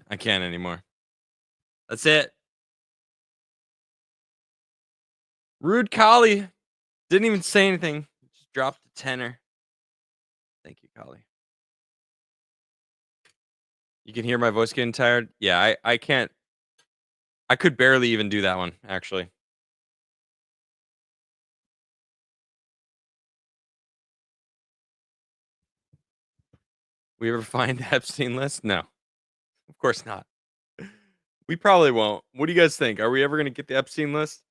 I can't anymore. That's it. Rude Collie didn't even say anything. Just dropped a tenner. Thank you, Collie. You can hear my voice getting tired. Yeah, I can't. I could barely even do that one, actually. We ever find the Epstein list? No, of course not. We probably won't. What do you guys think? Are we ever going to get the Epstein list?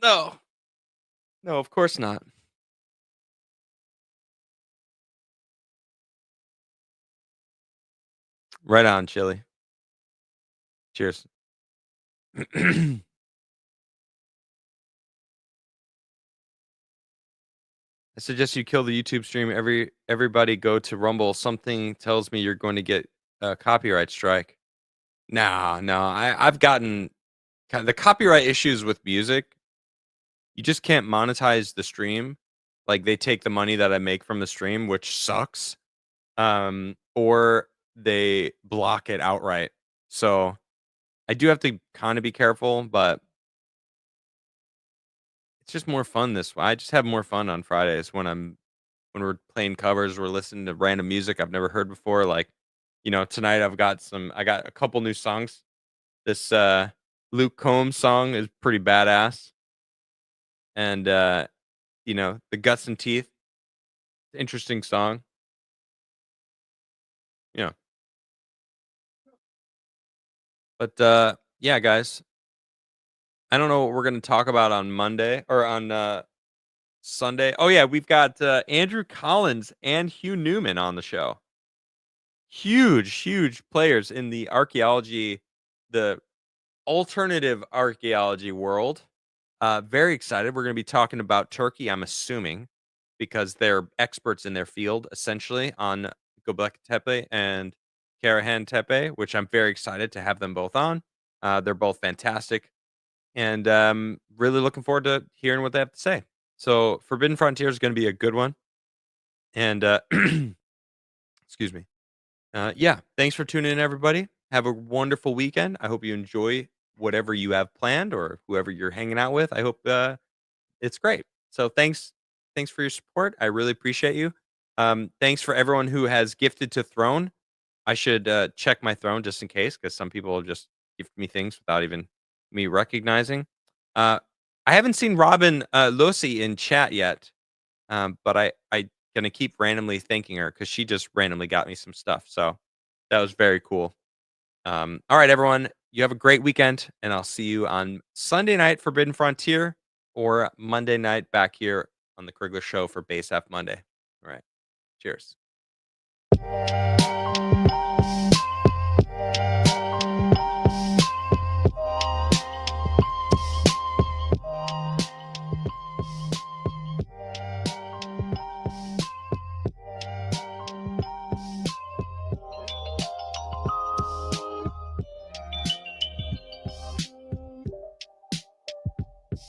No. No, of course not. Right on, Chili. Cheers. I suggest you kill the YouTube stream. Everybody go to Rumble. Something tells me you're going to get a copyright strike. No. I've gotten the copyright issues with music. You just can't monetize the stream. Like they take the money that I make from the stream, which sucks. Or they block it outright. So I do have to kind of be careful, but it's just more fun this way. I just have more fun on Fridays when we're playing covers, we're listening to random music I've never heard before. Like, tonight I got a couple new songs. This Luke Combs song is pretty badass. And the Guts and Teeth, interesting song. Yeah. But yeah, guys. I don't know what we're going to talk about on Monday or on Sunday. Oh yeah, we've got Andrew Collins and Hugh Newman on the show. Huge players in the archaeology, the alternative archaeology world. Very excited. We're going to be talking about Turkey, I'm assuming, because they're experts in their field, essentially, on Göbekli Tepe and Karahan Tepe, which I'm very excited to have them both on. They're both fantastic, and really looking forward to hearing what they have to say. So, Forbidden Frontier is going to be a good one. And excuse me. Yeah, thanks for tuning in, everybody. Have a wonderful weekend. I hope you enjoy whatever you have planned or whoever you're hanging out with. I hope it's great. So thanks for your support. I really appreciate you. Thanks for everyone who has gifted to Throne. I should check my Throne just in case, because some people just gift me things without even me recognizing. I haven't seen Robin Losi in chat yet, but I gonna keep randomly thanking her because she just randomly got me some stuff. So that was very cool. All right, everyone, you have a great weekend, and I'll see you on Sunday night, Forbidden Frontier, or Monday night back here on the Crigler Show for Base Half Monday. All right, cheers.